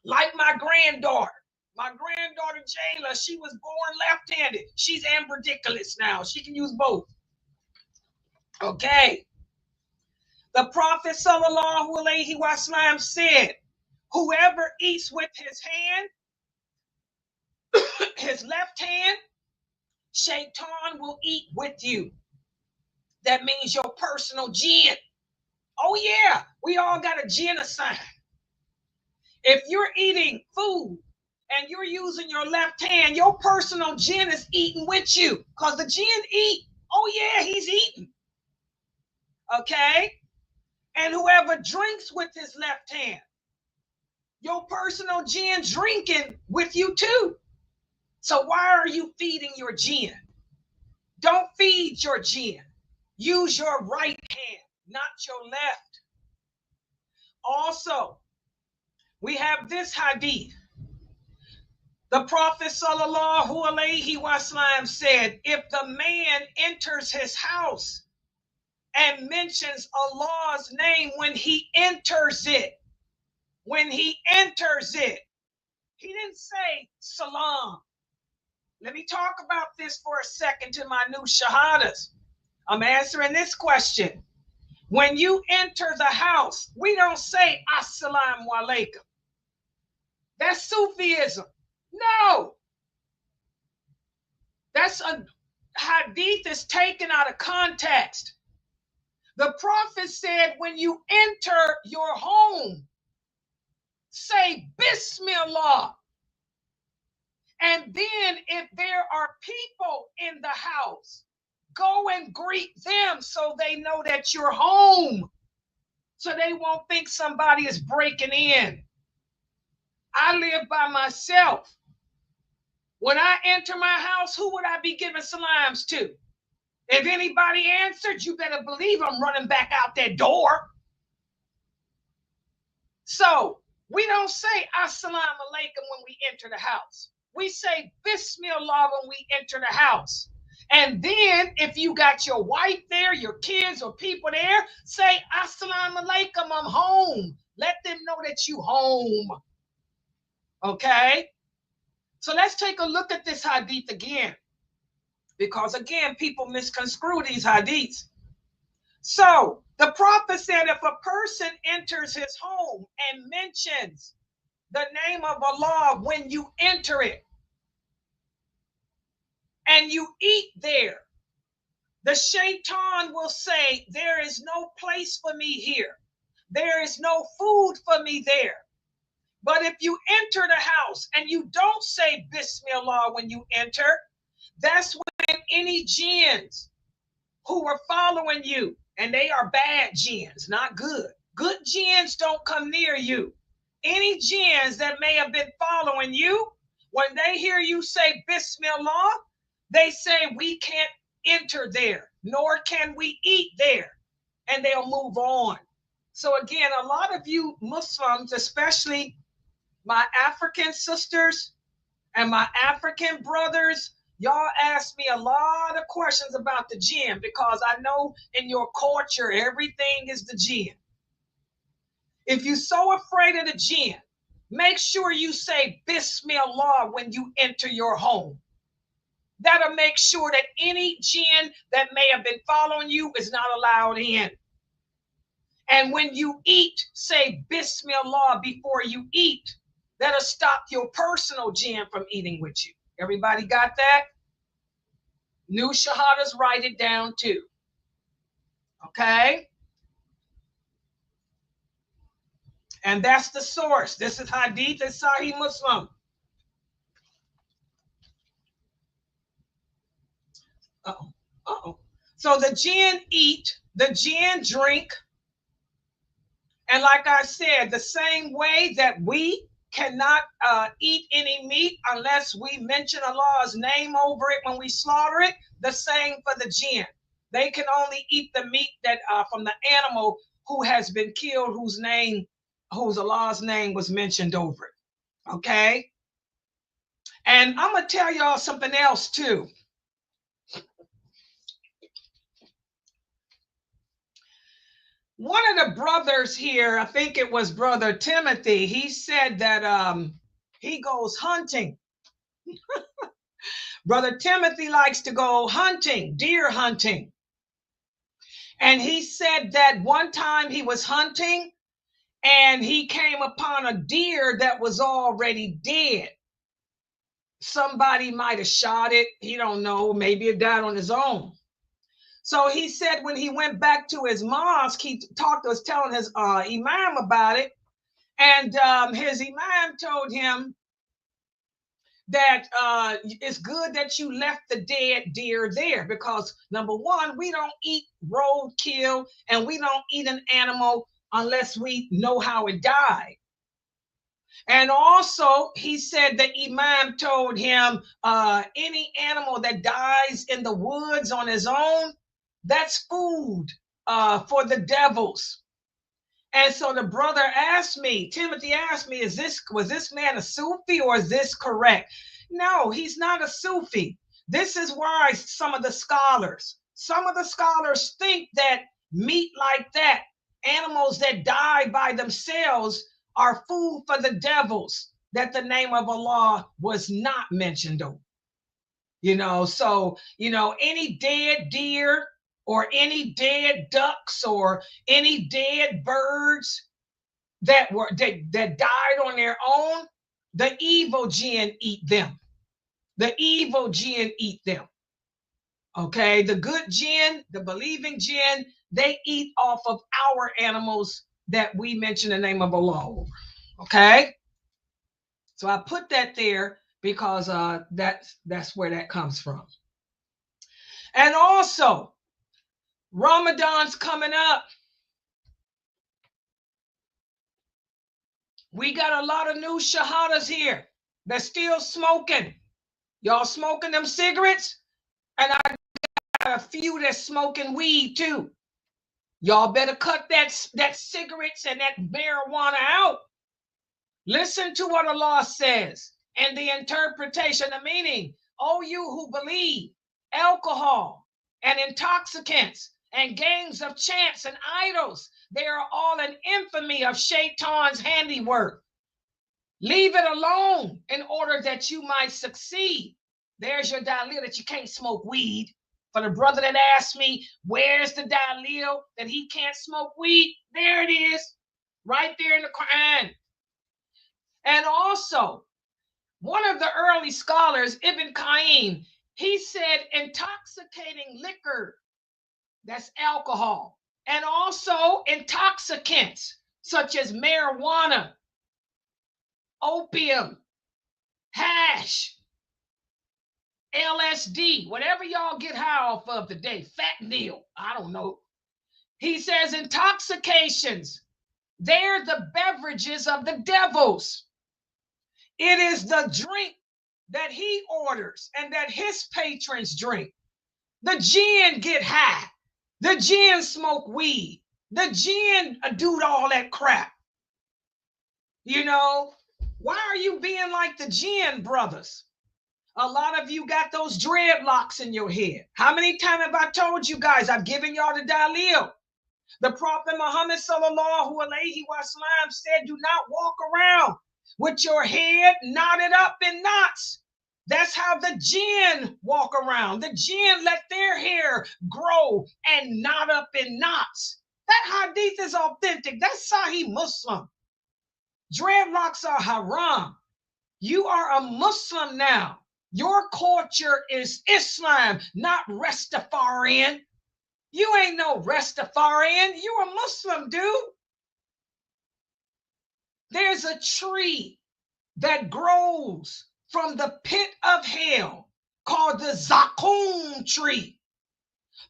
like my granddaughter. My granddaughter, Jayla, she was born left-handed. She's ambidextrous now. She can use both. Okay. The Prophet sallallahu alaihi wasallam said, whoever eats with his hand, his left hand, Shaytan will eat with you. That means your personal jinn. Oh yeah, we all got a jinn assigned. If you're eating food and you're using your left hand, your personal jinn is eating with you, because the jinn eat. Oh yeah, he's eating. Okay? And whoever drinks with his left hand, your personal jinn drinking with you too. So why are you feeding your jinn? Don't feed your jinn. Use your right hand, not your left. Also, we have this hadith. The Prophet sallallahu alaihi wasallam said, if the man enters his house and mentions Allah's name when he enters it. When he enters it. He didn't say salam. Let me talk about this for a second to my new shahadas. I'm answering this question. When you enter the house, we don't say assalamu alaikum. That's Sufism. No. That's a hadith is taken out of context. The prophet said, when you enter your home, say Bismillah. And then if there are people in the house, go and greet them so they know that you're home. So they won't think somebody is breaking in. I live by myself. When I enter my house, who would I be giving salams to? If anybody answered, you better believe I'm running back out that door. So we don't say assalamu alaikum when we enter the house. We say Bismillah when we enter the house. And then if you got your wife there, your kids or people there, say assalamu alaikum, I'm home. Let them know that you home. Okay? So let's take a look at this hadith again. Because again, people misconstrue these hadiths. So the prophet said if a person enters his home and mentions the name of Allah when you enter it, and you eat there, the Shaytan will say, there is no place for me here. There is no food for me there. But if you enter the house and you don't say Bismillah when you enter, that's when any jinns who are following you, and they are bad jinns, not good. Good jinns don't come near you. Any jinns that may have been following you, when they hear you say Bismillah, they say we can't enter there, nor can we eat there, and they'll move on. So again, a lot of you Muslims, especially my African sisters and my African brothers, y'all ask me a lot of questions about the jinn because I know in your culture, everything is the jinn. If you're so afraid of the jinn, make sure you say Bismillah when you enter your home. That'll make sure that any jinn that may have been following you is not allowed in. And when you eat, say Bismillah before you eat. That'll stop your personal jinn from eating with you. Everybody got that? New shahadas, write it down too. Okay? And that's the source. This is Hadith and Sahih Muslim. Uh-oh. Uh-oh. So the jinn eat, the jinn drink. And like I said, the same way that we cannot eat any meat unless we mention Allah's name over it when we slaughter it, the same for the jinn. They can only eat the meat that from the animal who has been killed, whose Allah's name was mentioned over it. Okay? And I'm going to tell y'all something else too. One of the brothers here, I think it was Brother Timothy, he said that he goes hunting. Brother Timothy likes to go hunting, deer hunting. And he said that one time he was hunting and he came upon a deer that was already dead. Somebody might have shot it. He don't know. Maybe it died on his own. So he said when he went back to his mosque, he was telling his imam about it. And his imam told him that it's good that you left the dead deer there because, number one, we don't eat roadkill and we don't eat an animal unless we know how it died. And also, he said the imam told him any animal that dies in the woods on his own, that's food for the devils. And so the brother asked me, Timothy asked me, was this man a Sufi or is this correct? No, he's not a Sufi. This is why some of the scholars think that Meat like that, animals that die by themselves, are food for the devils that the name of Allah was not mentioned on. So, any dead deer or any dead ducks or any dead birds that died on their own, the evil jinn eat them. The evil jinn eat them. Okay, the good jinn, the believing jinn, they eat off of our animals that we mention the name of Allah. Okay, so I put that there because that's where that comes from. And also, Ramadan's coming up. We got a lot of new shahadas here that's still smoking. Y'all smoking them cigarettes? And I got a few that's smoking weed too. Y'all better cut that cigarettes and that marijuana out. Listen to what Allah says and the interpretation, the meaning. Oh, you who believe, alcohol and intoxicants and games of chance and idols, they are all an infamy of Shaytan's handiwork. Leave it alone in order that you might succeed. There's your dalil that you can't smoke weed. For the brother that asked me, where's the dalil that he can't smoke weed? There it is, right there in the Quran. And also, one of the early scholars, Ibn Qayyim, he said intoxicating liquor, that's alcohol, and also intoxicants such as marijuana, opium, hash, LSD, whatever y'all get high off of today, fentanyl, I don't know. He says intoxications, they're the beverages of the devils. It is the drink that he orders and that his patrons drink. The jinn get high. The jinn smoke weed. The jinn do all that crap. Why are you being like the jinn, brothers? A lot of you got those dreadlocks in your head. How many times have I told you guys? I've given y'all the dalil. The Prophet Muhammad sallallahu alaihi wasallam said, do not walk around with your head knotted up in knots. That's how the jinn walk around. The jinn let their hair grow and knot up in knots. That hadith is authentic. That's Sahih Muslim. Dreadlocks are haram. You are a Muslim now. Your culture is Islam, not Rastafarian. You ain't no Rastafarian. You a Muslim, dude. There's a tree that grows from the pit of hell called the Zakum tree.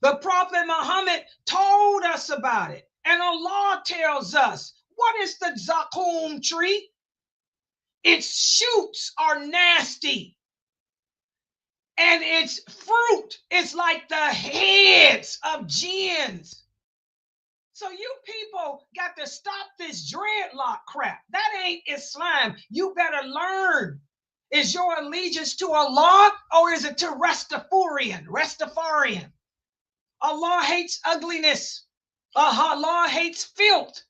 The Prophet Muhammad told us about it, and Allah tells us, what is the Zakum tree? Its shoots are nasty, and its fruit is like the heads of jinns. So you people got to stop this dreadlock crap. That ain't Islam. You better learn. Is your allegiance to Allah or is it to Rastafarian? Allah hates ugliness. Allah hates filth.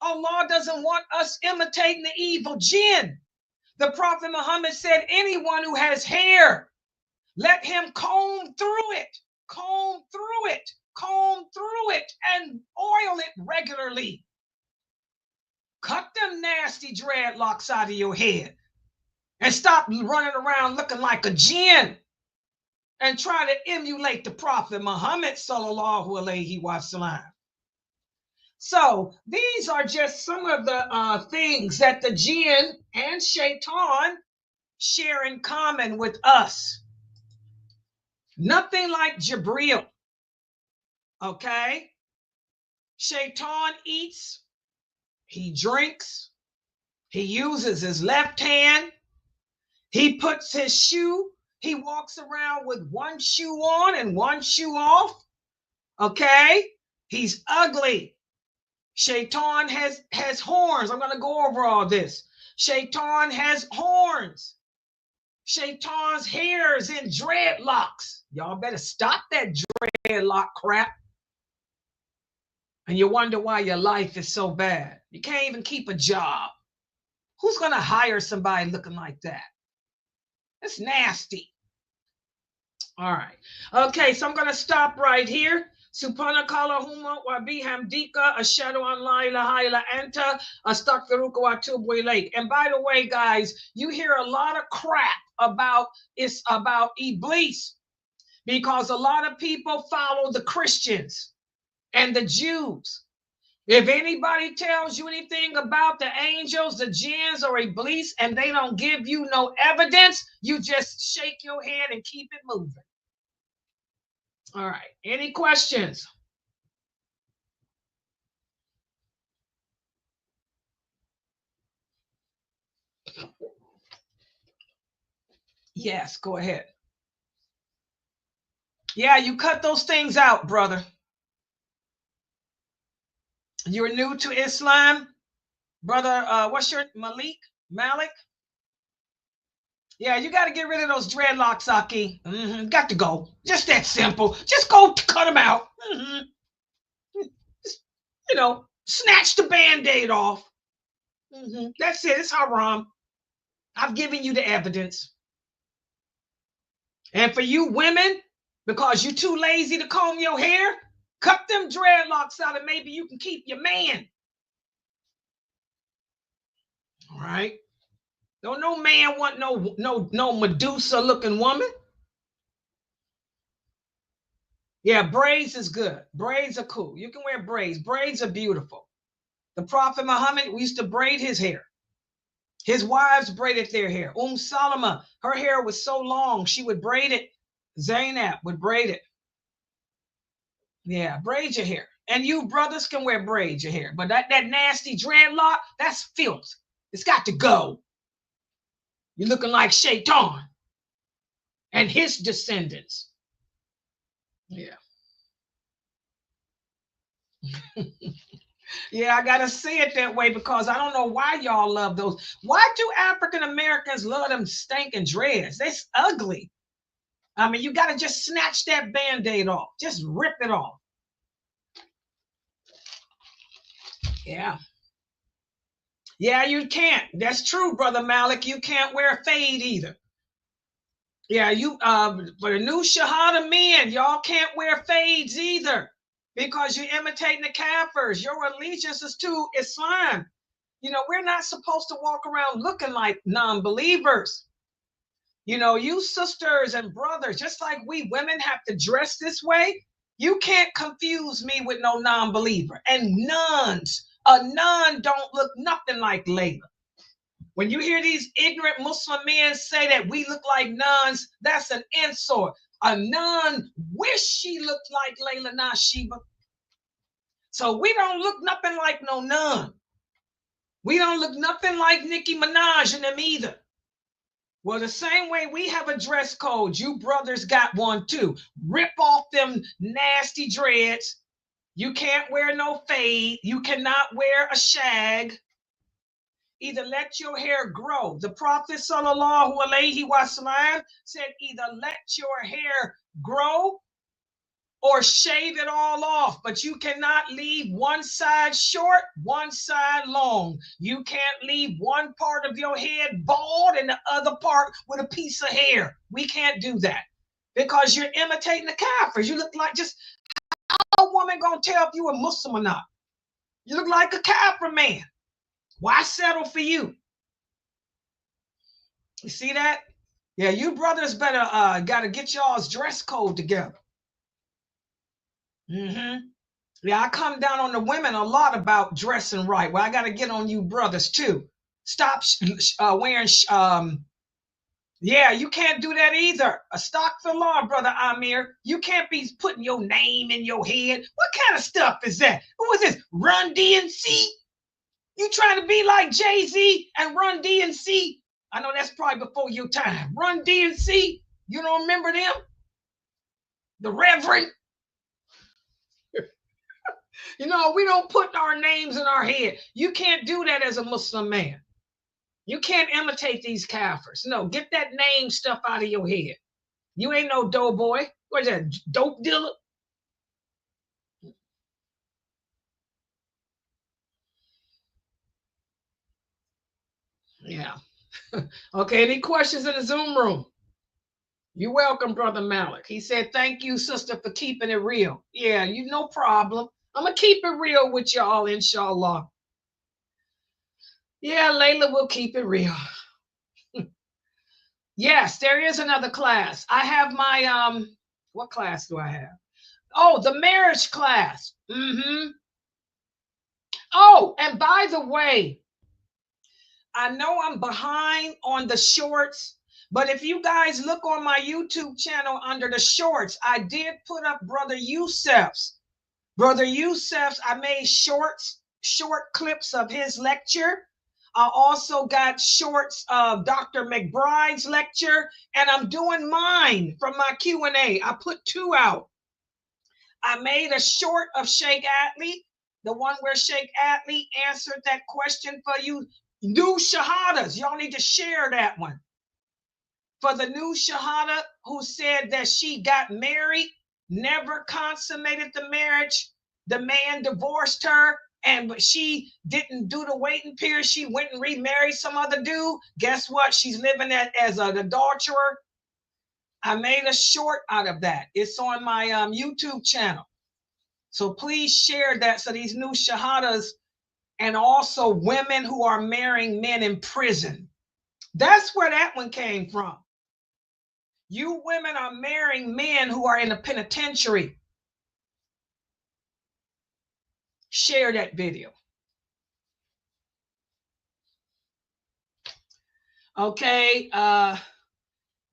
Allah doesn't want us imitating the evil jinn. The Prophet Muhammad said, anyone who has hair, let him comb through it, and oil it regularly. Cut them nasty dreadlocks out of your head and stop running around looking like a jinn and try to emulate the Prophet Muhammad sallallahu alaihi wasallam. So these are just some of the things that the jinn and Shaytan share in common with us. Nothing like Jibreel. Okay? Shaytan eats, he drinks, he uses his left hand, he puts his shoe, he walks around with one shoe on and one shoe off. Okay? He's ugly. Shaytan has horns. I'm going to go over all this. Shaytan has horns. Shaytan's hair is in dreadlocks. Y'all better stop that dreadlock crap. And you wonder why your life is so bad. You can't even keep a job. Who's going to hire somebody looking like that? That's nasty. All right. Okay, so I'm going to stop right here. Supana kala huma wa bihamdika ashadu an la ilaha illa anta astaghfiruka wa atubu ilayk. And by the way, guys, you hear a lot of crap about Iblis, because a lot of people follow the Christians and the Jews. If anybody tells you anything about the angels, the jinns, or Iblis, and they don't give you no evidence, you just shake your head and keep it moving. All right. Any questions? Yes, go ahead. Yeah, you cut those things out, brother. You're new to Islam, brother. What's your Malik? Yeah, you got to get rid of those dreadlocks, Aki. Got to go. Just that simple. Just go cut them out. Just, snatch the Band-Aid off. That's it. It's haram. I've given you the evidence. And for you women, because you're too lazy to comb your hair, cut them dreadlocks out and maybe you can keep your man. All right. Don't no man want no Medusa looking woman. Yeah, braids is good. Braids are cool. You can wear braids. Braids are beautiful. The Prophet Muhammad used to braid his hair. His wives braided their hair. Salama, her hair was so long, she would braid it. Zainab would braid it. Yeah, braid your hair. And you brothers can wear braids your hair. But that nasty dreadlock, that's filth. It's got to go. You're looking like Shaytan and his descendants. Yeah. Yeah, I gotta say it that way because I don't know why y'all love those. Why do African Americans love them stinking dreads? They're ugly. I mean, you gotta just snatch that Band-Aid off. Just rip it off. Yeah. Yeah, you can't. That's true, Brother Malik. You can't wear a fade either. Yeah, for the new Shahada men, y'all can't wear fades either because you're imitating the Kafirs. Your allegiance is to Islam. We're not supposed to walk around looking like non-believers. You sisters and brothers, just like we women have to dress this way, you can't confuse me with no non-believer. And nuns, a nun don't look nothing like Laila. When you hear these ignorant Muslim men say that we look like nuns, that's an insult. A nun wish she looked like Laila Nasheeba. So we don't look nothing like no nun. We don't look nothing like Nicki Minaj and them either. Well, the same way we have a dress code, you brothers got one too. Rip off them nasty dreads. You can't wear no fade. You cannot wear a shag. Either let your hair grow. The Prophet sallallahu alaihi wasallam said either let your hair grow or shave it all off, but you cannot leave one side short, one side long. You can't leave one part of your head bald and the other part with a piece of hair. We can't do that because you're imitating the Kafirs. You look like, just how a woman gonna tell if you a Muslim or not? You look like a Kafir man. Why settle for you? You see that? Yeah, you brothers better gotta get y'all's dress code together. Yeah, I come down on the women a lot about dressing right. Well, I got to get on you brothers too. Stop wearing. Yeah, you can't do that either. A stock for law, brother Amir. You can't be putting your name in your head. What kind of stuff is that? Who is this? Run DMC? You trying to be like Jay-Z and Run DMC? I know that's probably before your time. Run DMC. You don't remember them? The Reverend. We don't put our names in our head. You can't do that as a Muslim man. You can't imitate these Kafirs. No, get that name stuff out of your head. You ain't no doughboy. What is that, dope dealer? Yeah. Okay, any questions in the Zoom room? You're welcome, Brother Malik. He said, thank you, sister, for keeping it real. Yeah, you no problem. I'm going to keep it real with y'all, inshallah. Yeah, Layla will keep it real. Yes, there is another class. I have my, what class do I have? Oh, the marriage class. Oh, and by the way, I know I'm behind on the shorts, but if you guys look on my YouTube channel under the shorts, I did put up Brother Yusef's. Brother Yusef's, I made short clips of his lecture. I also got shorts of Dr. McBride's lecture, and I'm doing mine from my Q&A. I put 2 out. I made a short of Sheikh Atlee, the one where Sheikh Atlee answered that question for you. New Shahadas, y'all need to share that one. For the new Shahada who said that she got married, never consummated the marriage, the man divorced her, and she didn't do the waiting period. She went and remarried some other dude. Guess what? She's living as an adulterer. I made a short out of that. It's on my YouTube channel. So please share that so these new Shahadas and also women who are marrying men in prison. That's where that one came from. You women are marrying men who are in the penitentiary. Share that video. Okay.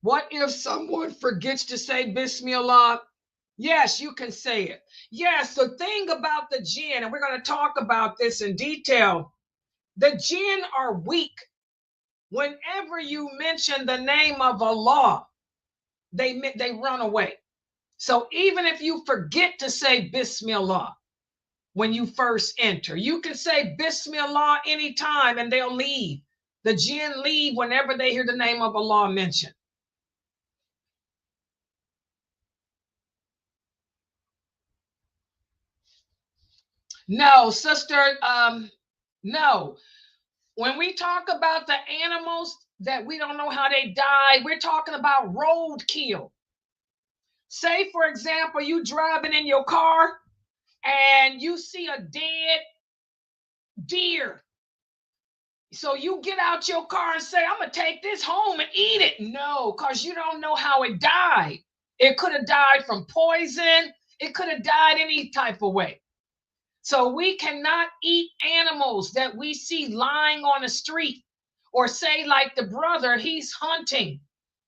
What if someone forgets to say Bismillah? Yes, you can say it. Yes, the thing about the jinn, and we're going to talk about this in detail, the jinn are weak. Whenever you mention the name of Allah, they run away. So even if you forget to say Bismillah when you first enter, you can say Bismillah anytime and they'll leave. The jinn leave whenever they hear the name of Allah mentioned. No, sister, no. When we talk about the animals that we don't know how they died, we're talking about roadkill. Say, for example, you driving in your car and you see a dead deer. So you get out your car and say, I'm going to take this home and eat it. No, because you don't know how it died. It could have died from poison. It could have died any type of way. So we cannot eat animals that we see lying on the street, or say like the brother, he's hunting.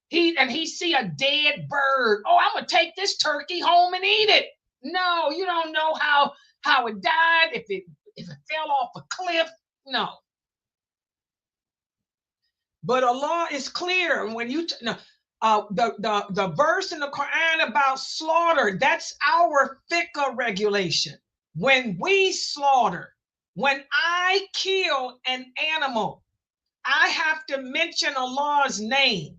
He see a dead bird. Oh, I'm gonna take this turkey home and eat it. No, you don't know how it died, if it fell off a cliff. No. But Allah is clear when you the verse in the Quran about slaughter, that's our fiqh regulation. When we slaughter, when I kill an animal, I have to mention Allah's name.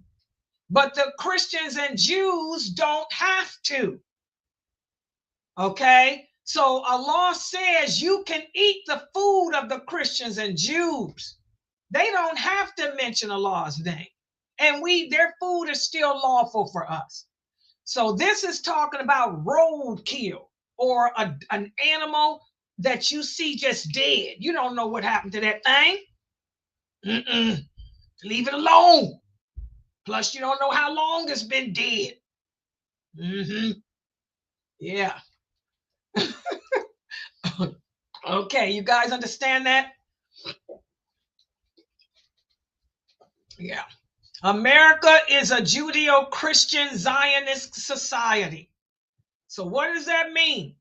But the Christians and Jews don't have to. Okay? So Allah says you can eat the food of the Christians and Jews. They don't have to mention Allah's name. And their food is still lawful for us. So this is talking about roadkill, or an animal that you see just dead. You don't know what happened to that thing. Leave it alone. Plus, you don't know how long it's been dead. Yeah. Okay, you guys understand that? Yeah. America is a Judeo-Christian Zionist society. So what does that mean?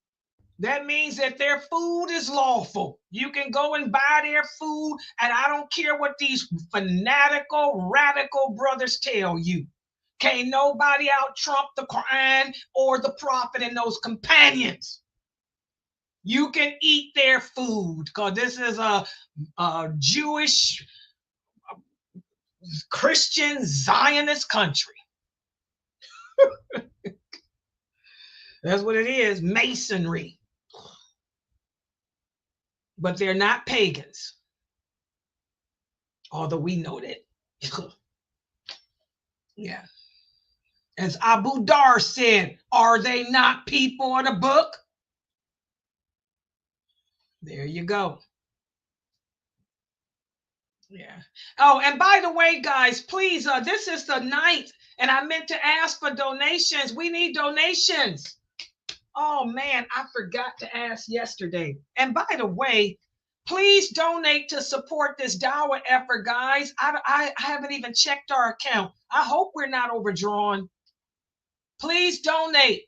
That means that their food is lawful. You can go and buy their food, and I don't care what these fanatical, radical brothers tell you. Can't nobody out-trump the Quran or the Prophet and those companions. You can eat their food because this is a Jewish, Christian, Zionist country. That's what it is, masonry. But they're not pagans. Although we know that. Yeah. As Abu Dar said, are they not people of the book? There you go. Yeah. Oh, and by the way, guys, please, this is the night, and I meant to ask for donations. We need donations. Oh man, I forgot to ask yesterday. And by the way, please donate to support this Dawah effort, guys. I haven't even checked our account. I hope we're not overdrawn. Please donate.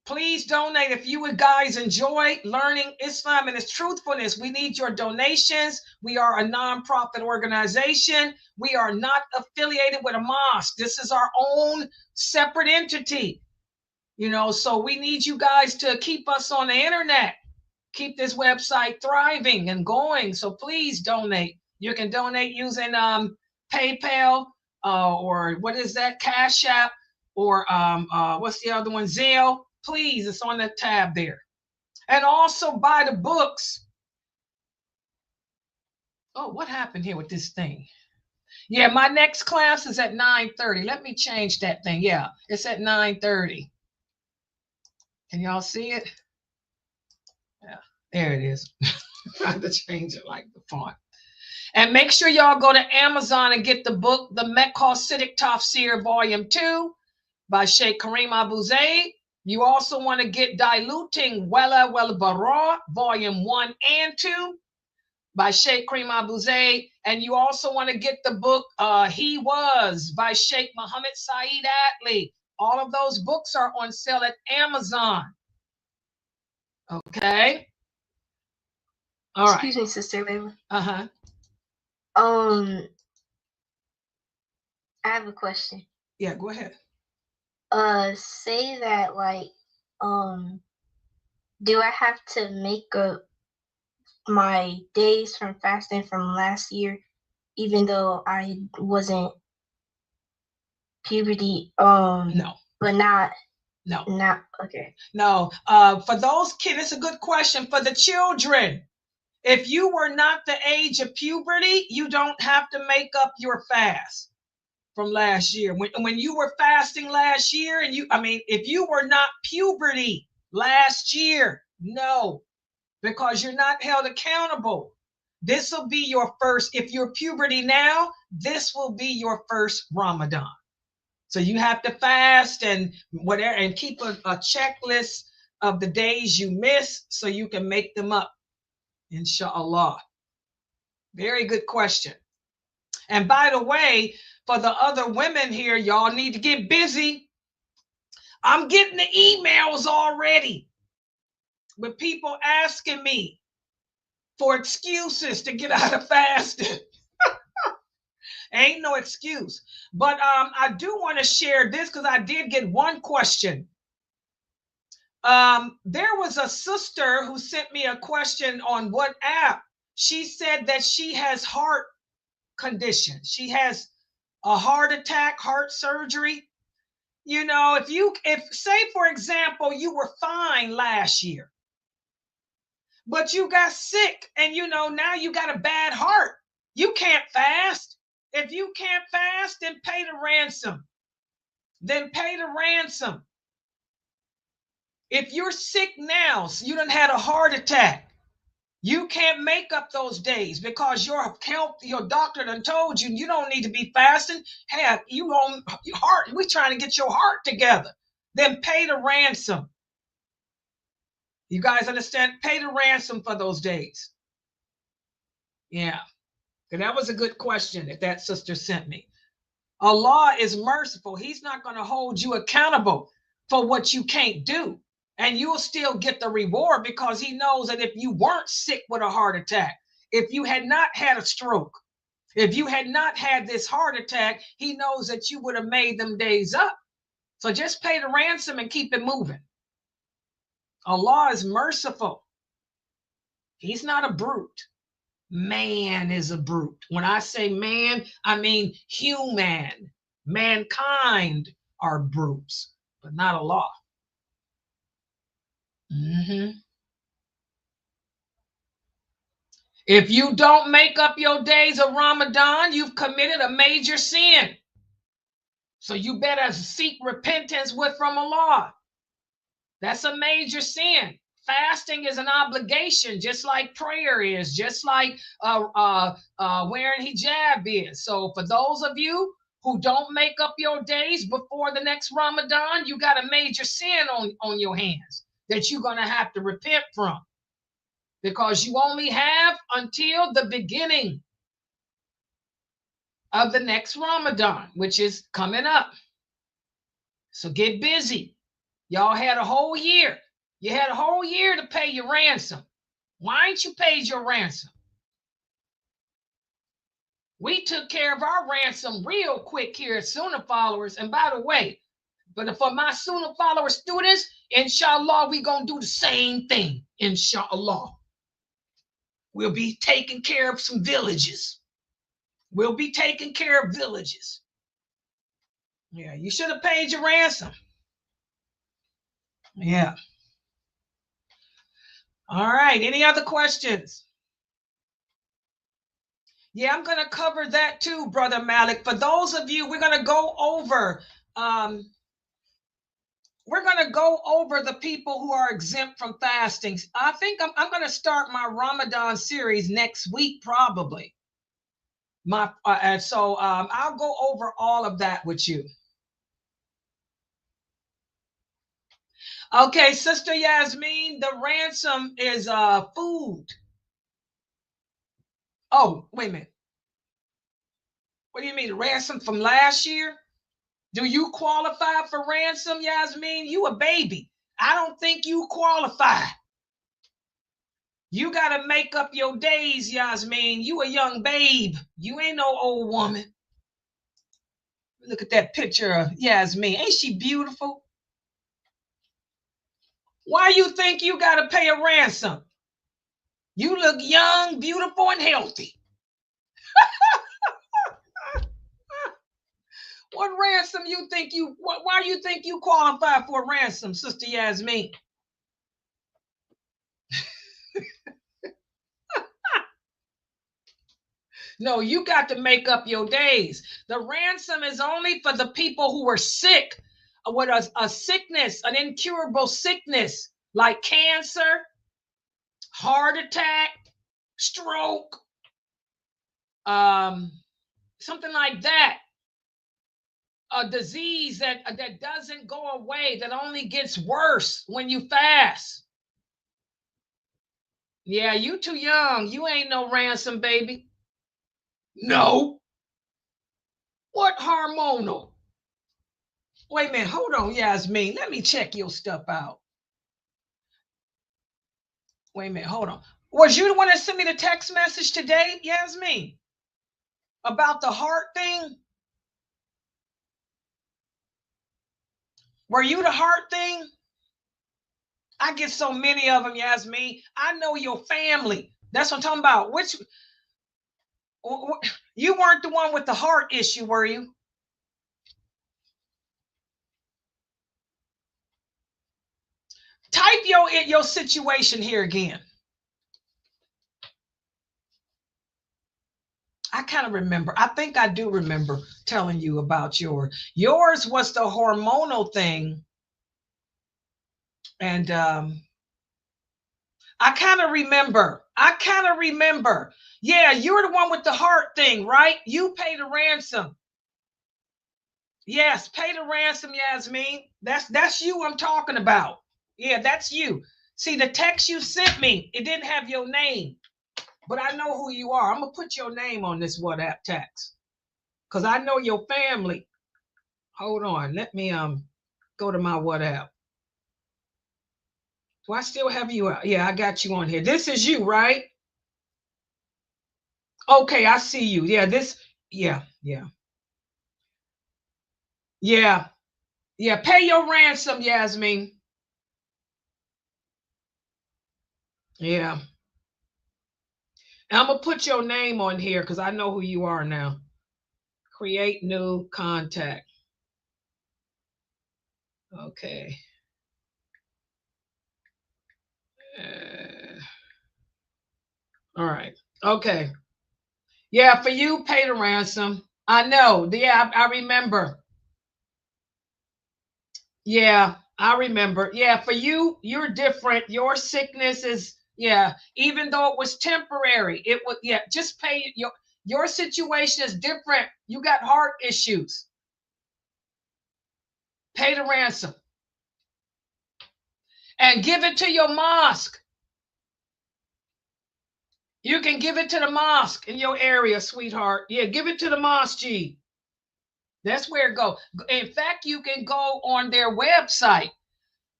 Please donate if you guys enjoy learning Islam and its truthfulness. We need your donations. We are a nonprofit organization. We are not affiliated with a mosque. This is our own separate entity. So we need you guys to keep us on the internet, keep this website thriving and going. So please donate. You can donate using PayPal or what is that? Cash App or what's the other one? Zelle. Please, it's on the tab there. And also buy the books. Oh, what happened here with this thing? Yeah, my next class is at 9:30. Let me change that thing. Yeah, it's at 9:30. Can y'all see it? Yeah, there it is. I had to change it like the font. And make sure y'all go to Amazon and get the book, The Mecca-Siddiq Tafsir Volume 2 by Sheikh Kareem Abu Zaid. You also want to get Diluting Wala Wal Bara, Volume 1 and 2 by Sheikh Kareem Abu Zaid. And you also want to get the book He Was by Sheikh Muhammad Saeed Atli. All of those books are on sale at Amazon. Okay. All right. Excuse me, Sister Layla. Uh-huh. I have a question. Yeah, go ahead. Say that do I have to make up my days from fasting from last year, even though I wasn't puberty? No. But not. No. Not okay. No. For those kids, it's a good question. For the children, if you were not the age of puberty, you don't have to make up your fast from last year. When you were fasting last year, if you were not puberty last year, no, because you're not held accountable. This will be your first. If you're puberty now, this will be your first Ramadan. So you have to fast and whatever, and keep a checklist of the days you miss so you can make them up, inshallah. Very good question. And by the way, for the other women here, y'all need to get busy. I'm getting the emails already with people asking me for excuses to get out of fasting. Ain't no excuse. But I do want to share this because I did get one question. There was a sister who sent me a question on WhatsApp. She said that she has heart condition. She has a heart attack, heart surgery. If say, for example, you were fine last year, but you got sick and, now you got a bad heart. You can't fast. If you can't fast, then pay the ransom. If you're sick now, so you done had a heart attack, you can't make up those days because your doctor done told you you don't need to be fasting. Hey, you on your heart, we trying to get your heart together. Then pay the ransom. You guys understand? Pay the ransom for those days. Yeah. And that was a good question that sister sent me. Allah is merciful. He's not going to hold you accountable for what you can't do. And you'll still get the reward because he knows that if you weren't sick with a heart attack, if you had not had a stroke, if you had not had this heart attack, he knows that you would have made them days up. So just pay the ransom and keep it moving. Allah is merciful. He's not a brute. Man is a brute. When I say man, I mean human. Mankind are brutes, but not Allah. If you don't make up your days of Ramadan, you've committed a major sin. So you better seek repentance from Allah. That's a major sin. Fasting is an obligation, just like prayer is, just like wearing hijab is. So for those of you who don't make up your days before the next Ramadan, you got a major sin on your hands that you're going to have to repent from, because you only have until the beginning of the next Ramadan, which is coming up. So get busy. Y'all had a whole year. You had a whole year to pay your ransom. Why ain't you paid your ransom? We took care of our ransom real quick here at Sunnahfollowers. And by the way, but for my Sunnahfollower students, inshallah, we gonna do the same thing. Inshallah, we'll be taking care of some villages. We'll be taking care of villages. Yeah, you should have paid your ransom. Yeah. All right. Any other questions? Yeah, I'm going to cover that too, Brother Malik. For those of you, we're going to go over the people who are exempt from fasting. I think I'm going to start my Ramadan series next week, probably. So I'll go over all of that with you. Okay, Sister Yasmin, the ransom is food. Oh, wait a minute. What do you mean, ransom from last year? Do you qualify for ransom, Yasmin? You a baby. I don't think you qualify. You got to make up your days, Yasmin. You a young babe. You ain't no old woman. Look at that picture of Yasmin. Ain't she beautiful? Why you think you got to pay a ransom? You look young, beautiful, and healthy. What ransom you think you, why you think you qualify for a ransom, Sister Yasmin? No, you got to make up your days. The ransom is only for the people who are sick with a sickness, an incurable sickness like cancer, heart attack, stroke, something like that. A disease that doesn't go away, that only gets worse when you fast. Yeah, you too young. You ain't no ransom, baby. No. What hormonal? Wait a minute. Hold on, Yasmin. Let me check your stuff out. Wait a minute. Hold on. Was you the one that sent me the text message today, Yasmin? About the heart thing? Were you the heart thing? I get so many of them, Yasmin. I know your family. That's what I'm talking about. You weren't the one with the heart issue, were you? Type your situation here again. I kind of remember. I think I do remember telling you about yours. Yours was the hormonal thing. And I kind of remember. Yeah, you're the one with the heart thing, right? You pay the ransom. Yes, pay the ransom, Yasmin. That's you I'm talking about. Yeah, that's you. See, the text you sent me, it didn't have your name, but I know who you are. I'm gonna put your name on this WhatsApp text because I know your family. Hold on, let me go to my WhatsApp. Do I still have you out? Yeah, I got you on here. This is you, right? Okay, I see you. Yeah, yeah. Pay your ransom, Yasmin. Yeah. And I'm gonna put your name on here because I know who you are now. Create new contact. Okay. All right. Okay. Yeah, for you, pay the ransom. I know. Yeah, I remember. Yeah, I remember. Yeah, for you, you're different. Your sickness is, yeah, even though it was temporary, it was, yeah, just pay your situation is different. You got heart issues. Pay the ransom and give it to your mosque. You can give it to the mosque in your area, sweetheart. Yeah, give it to the mosque, G. That's where it go. In fact, you can go on their website.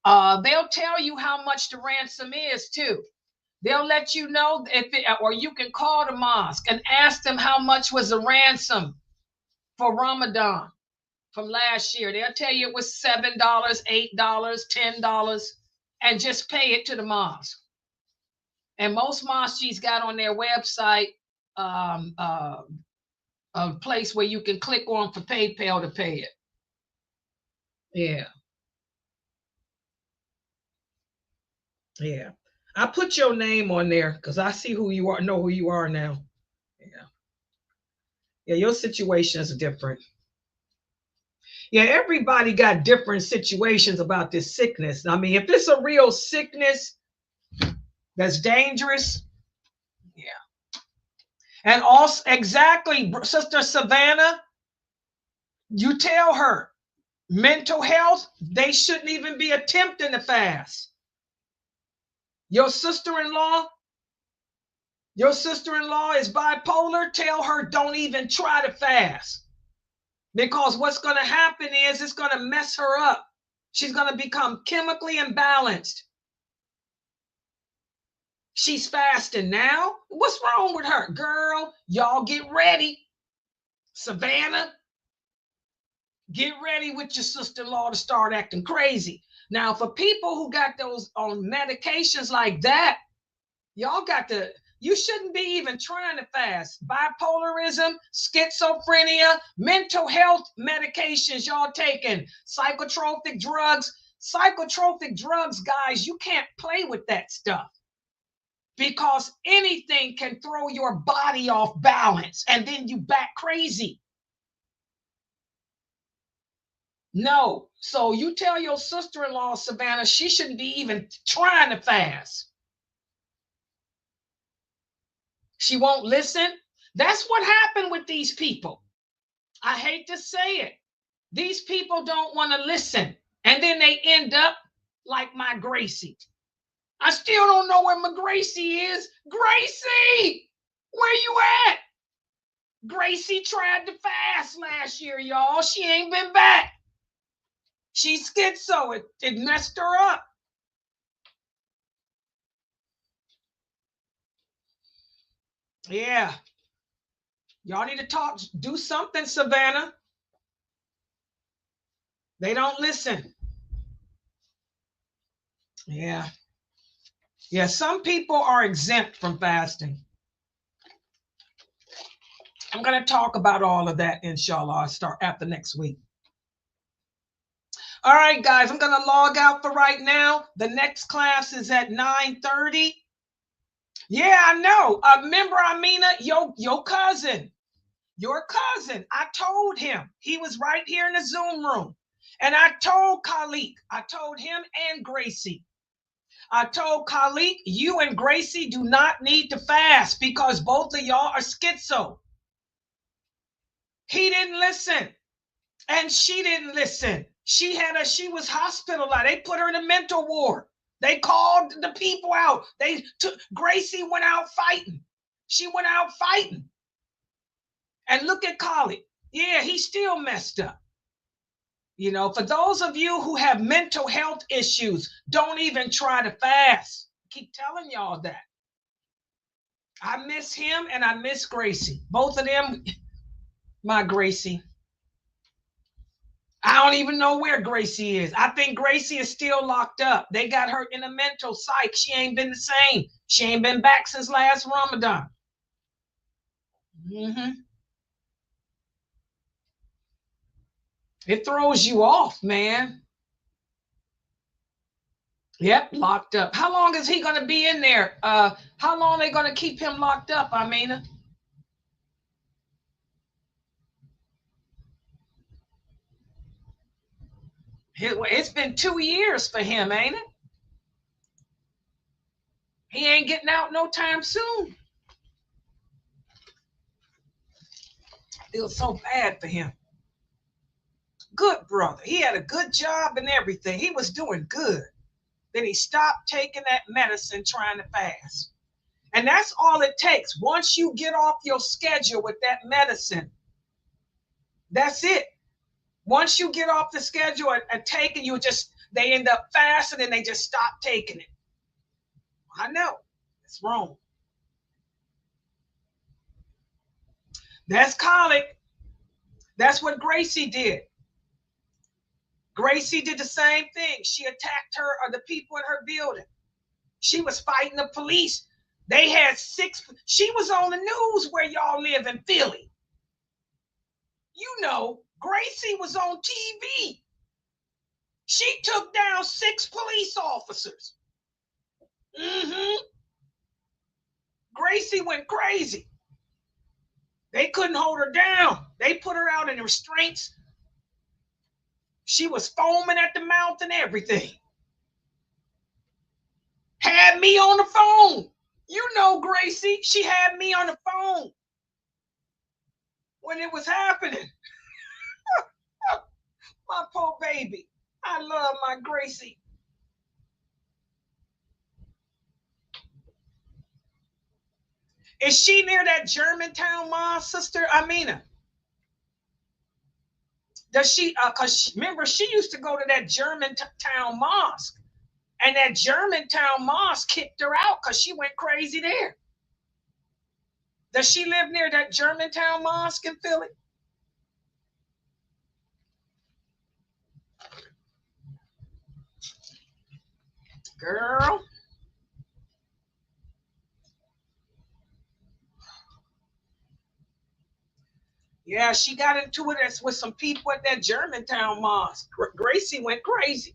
They'll tell you how much the ransom is too. They'll let you know or you can call the mosque and ask them how much was the ransom for Ramadan from last year. They'll tell you it was $7, $8, $10, and just pay it to the mosque. And most mosques got on their website a place where you can click on for PayPal to pay it. Yeah. Yeah. I put your name on there because I see who you are, know who you are now. Yeah. Yeah, your situation is different. Yeah, everybody got different situations about this sickness. I mean, if it's a real sickness that's dangerous, yeah. And also, exactly, Sister Savannah, you tell her mental health, they shouldn't even be attempting to fast. Your sister-in-law is bipolar, tell her don't even try to fast. Because what's going to happen is it's going to mess her up. She's going to become chemically imbalanced. She's fasting now. What's wrong with her? Girl, y'all get ready. Savannah, get ready with your sister-in-law to start acting crazy. Now, for people who got those on medications like that, y'all got to, you shouldn't be even trying to fast. Bipolarism, schizophrenia, mental health medications y'all taking, psychotropic drugs. Psychotropic drugs, guys, you can't play with that stuff. Because anything can throw your body off balance and then you back crazy. No. So you tell your sister-in-law, Savannah, she shouldn't be even trying to fast. She won't listen. That's what happened with these people. I hate to say it. These people don't want to listen. And then they end up like my Gracie. I still don't know where my Gracie is. Gracie, where you at? Gracie tried to fast last year, y'all. She ain't been back. She's schizo. It messed her up. Yeah. Y'all need to talk. Do something, Savannah. They don't listen. Yeah. Yeah, some people are exempt from fasting. I'm going to talk about all of that, inshallah. I'll start after next week. All right, guys, I'm going to log out for right now. The next class is at 9:30. Yeah, I know. Remember, Amina, your cousin. Your cousin. I told him. He was right here in the Zoom room. And I told Khalik. I told him and Gracie. I told Khalik, you and Gracie do not need to fast because both of y'all are schizo. He didn't listen. And she didn't listen. She was hospitalized. They put her in a mental ward. They called the people out. Gracie went out fighting. She went out fighting. And look at Khalik. Yeah, he's still messed up. You know, for those of you who have mental health issues, don't even try to fast. I keep telling y'all that. I miss him and I miss Gracie. Both of them, my Gracie. I don't even know where Gracie is. I think Gracie is still locked up. They got her in a mental psych. She ain't been the same. She ain't been back since last Ramadan. It throws you off, man. Yep, locked up. How long is he going to be in there? How long are they going to keep him locked up, Amina? It's been 2 years for him, ain't it? He ain't getting out no time soon. Feel so bad for him. Good brother. He had a good job and everything. He was doing good. Then he stopped taking that medicine trying to fast. And that's all it takes. Once you get off your schedule with that medicine, that's it. Once you get off the schedule and taking, they end up fasting and they just stop taking it. I know. It's wrong. That's colic. That's what Gracie did. Gracie did the same thing. She attacked her or the people in her building. She was fighting the police. They had 6. She was on the news where y'all live in Philly. You know, Gracie was on TV. She took down 6 police officers. Gracie went crazy. They couldn't hold her down. They put her out in restraints. She was foaming at the mouth and everything. Had me on the phone. You know, Gracie, she had me on the phone when it was happening. My poor baby. I love my Gracie. Is she near that Germantown mosque, Sister Amina? Does she, because remember, she used to go to that Germantown mosque. And that Germantown mosque kicked her out because she went crazy there. Does she live near that Germantown mosque in Philly? Girl. Yeah, she got into it with some people at that Germantown mosque. Gracie went crazy.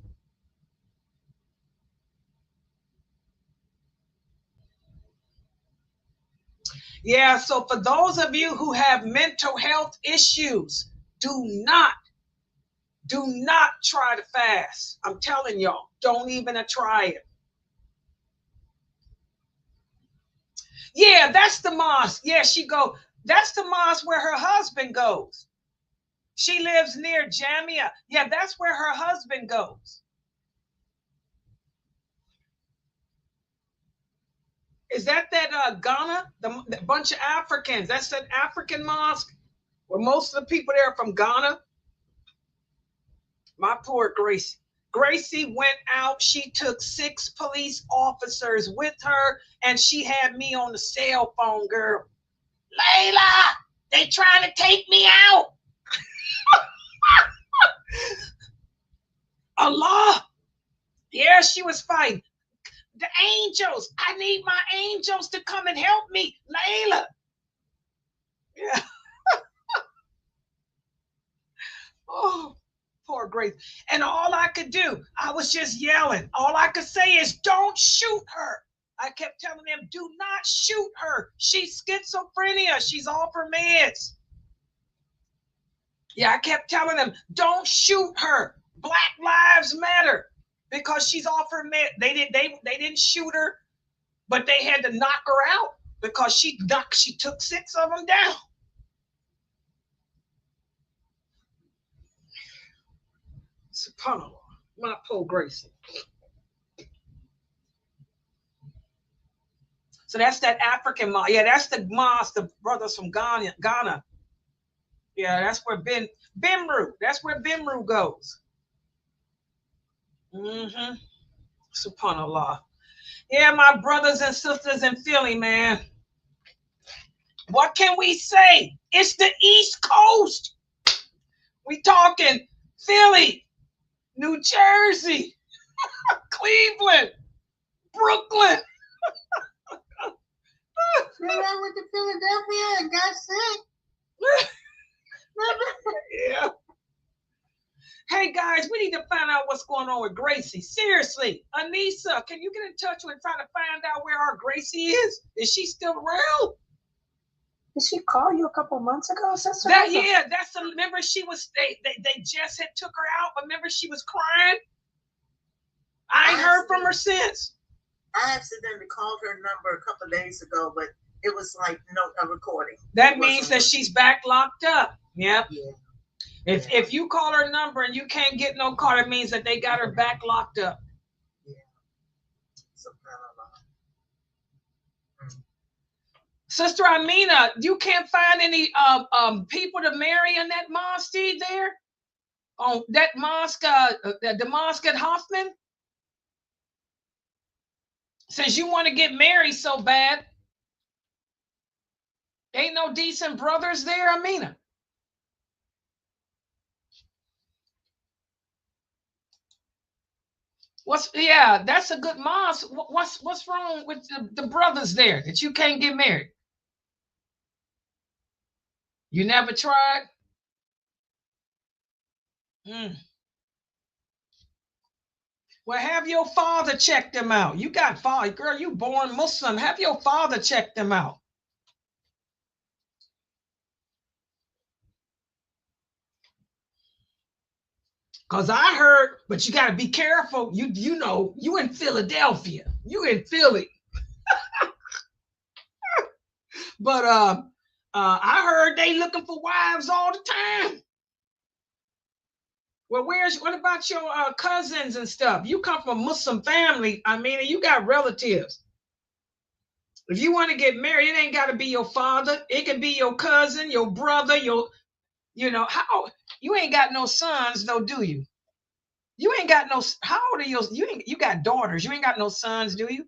Yeah, so for those of you who have mental health issues, do not try to fast. I'm telling y'all, don't even try it. Yeah, that's the mosque. Yeah, that's the mosque where her husband goes. She lives near Jamia. Yeah, that's where her husband goes. Is that Ghana? The bunch of Africans. That's an African mosque where most of the people there are from Ghana. My poor Gracie. Gracie went out. She took 6 police officers with her, and she had me on the cell phone, girl. Layla, they trying to take me out. Allah. Yeah, she was fighting. The angels. I need my angels to come and help me. Layla. Yeah. Oh, poor Grace. And all I could do, I was just yelling. All I could say is, don't shoot her. I kept telling them, do not shoot her. She's schizophrenia. She's off her meds. Yeah, I kept telling them, don't shoot her. Black Lives Matter. Because she's off her med. They didn't shoot her, but they had to knock her out because she took 6 of them down. SubhanAllah, my poor Gracie. So that's that African mosque. Yeah, that's the mosque, the brothers from Ghana. Yeah, that's where Bimru. That's where Bimru goes. SubhanAllah. Yeah, my brothers and sisters in Philly, man. What can we say? It's the East Coast. We talking Philly, New Jersey, Cleveland, Brooklyn. I went to Philadelphia and got sick. Yeah. Hey, Okay, guys, we need to find out what's going on with Gracie. Seriously, Anissa, can you get in touch with try to find out where our Gracie is? Is she still around? Did she call you a couple months ago, sister? Remember she was they just had took her out. Remember she was crying. I ain't heard from her since. I accidentally called her number a couple of days ago, but it was like no recording. That means that she's back locked up. Yep. Yeah. If you call her number and you can't get no call, it means that they got her back locked up. Yeah. Some kind of Sister Amina, you can't find any people to marry in that mosque there? On that mosque, the mosque at Hoffman? Since you want to get married so bad, ain't no decent brothers there, Amina. That's a good mosque. What's wrong with the brothers there that you can't get married? You never tried? Well, have your father check them out. You got father, girl, you born Muslim. Have your father check them out. Because I heard, but you got to be careful. You know, you in Philadelphia. You in Philly. But I heard they looking for wives all the time. Well, what about your cousins and stuff? You come from a Muslim family. I mean, you got relatives. If you want to get married, it ain't got to be your father. It can be your cousin, your brother, you ain't got no sons though, do you? You ain't got no, how old are you got daughters. You ain't got no sons, do you?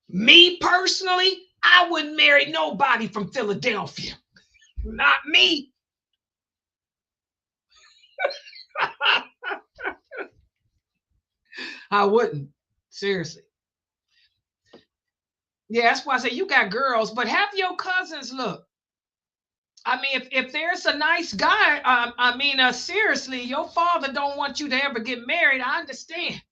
Me personally, I wouldn't marry nobody from Philadelphia. Not me. I wouldn't. Seriously. Yeah, that's why I say you got girls, but have your cousins look. I mean, if there's a nice guy, seriously, your father don't want you to ever get married. I understand.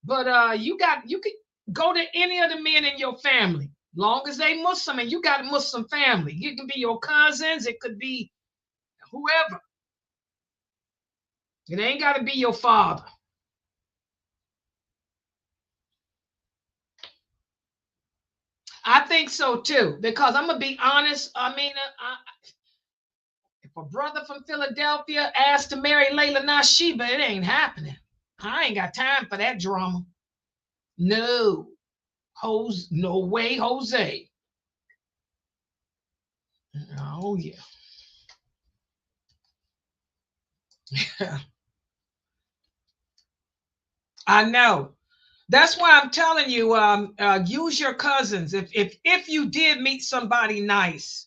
But you could go to any of the men in your family, long as they Muslim and you got a Muslim family. It can be your cousins, it could be whoever. It ain't got to be your father. I think so too, because I'm gonna be honest. If a brother from Philadelphia asked to marry Laila Nasheeba, it ain't happening. I ain't got time for that drama. No, no way, Jose. Oh yeah. I know. That's why I'm telling you, use your cousins. If you did meet somebody nice,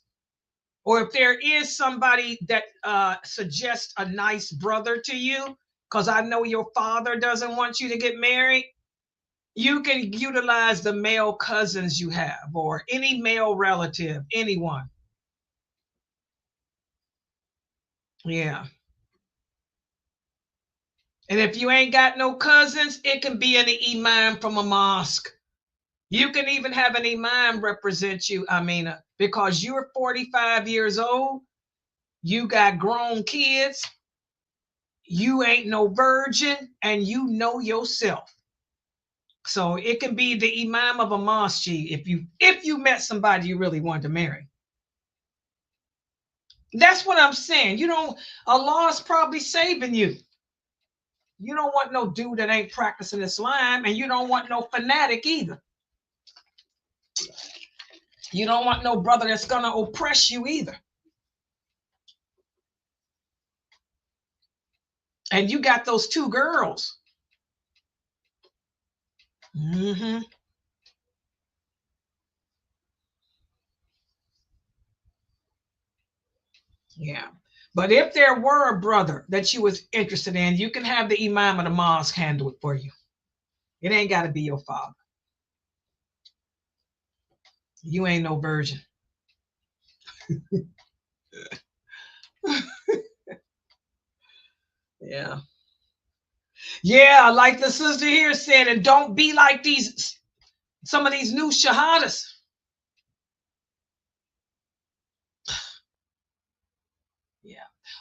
or if there is somebody that suggests a nice brother to you, because I know your father doesn't want you to get married, you can utilize the male cousins you have, or any male relative, anyone. Yeah. And if you ain't got no cousins, it can be an imam from a mosque. You can even have an imam represent you, Amina, because you're 45 years old, you got grown kids, you ain't no virgin, and you know yourself. So it can be the imam of a mosque if you met somebody you really wanted to marry. That's what I'm saying. Allah's probably saving you. You don't want no dude that ain't practicing Islam, and you don't want no fanatic either. You don't want no brother that's going to oppress you either. And you got those two girls. Mm-hmm. Yeah. But if there were a brother that you was interested in, you can have the imam of the mosque handle it for you. It ain't got to be your father. You ain't no virgin. Yeah. Yeah, like the sister here said, and don't be like some of these new shahadas. Yeah.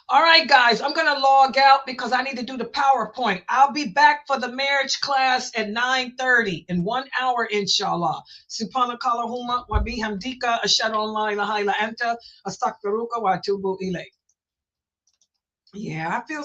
All right, guys, I'm going to log out because I need to do the PowerPoint. I'll be back for the marriage class at 9:30 in 1 hour, inshallah. Subhanakallahumma wa bihamdika ashhadu an la ilaha illa anta astaghfiruka wa atubu ilayk. Yeah, I feel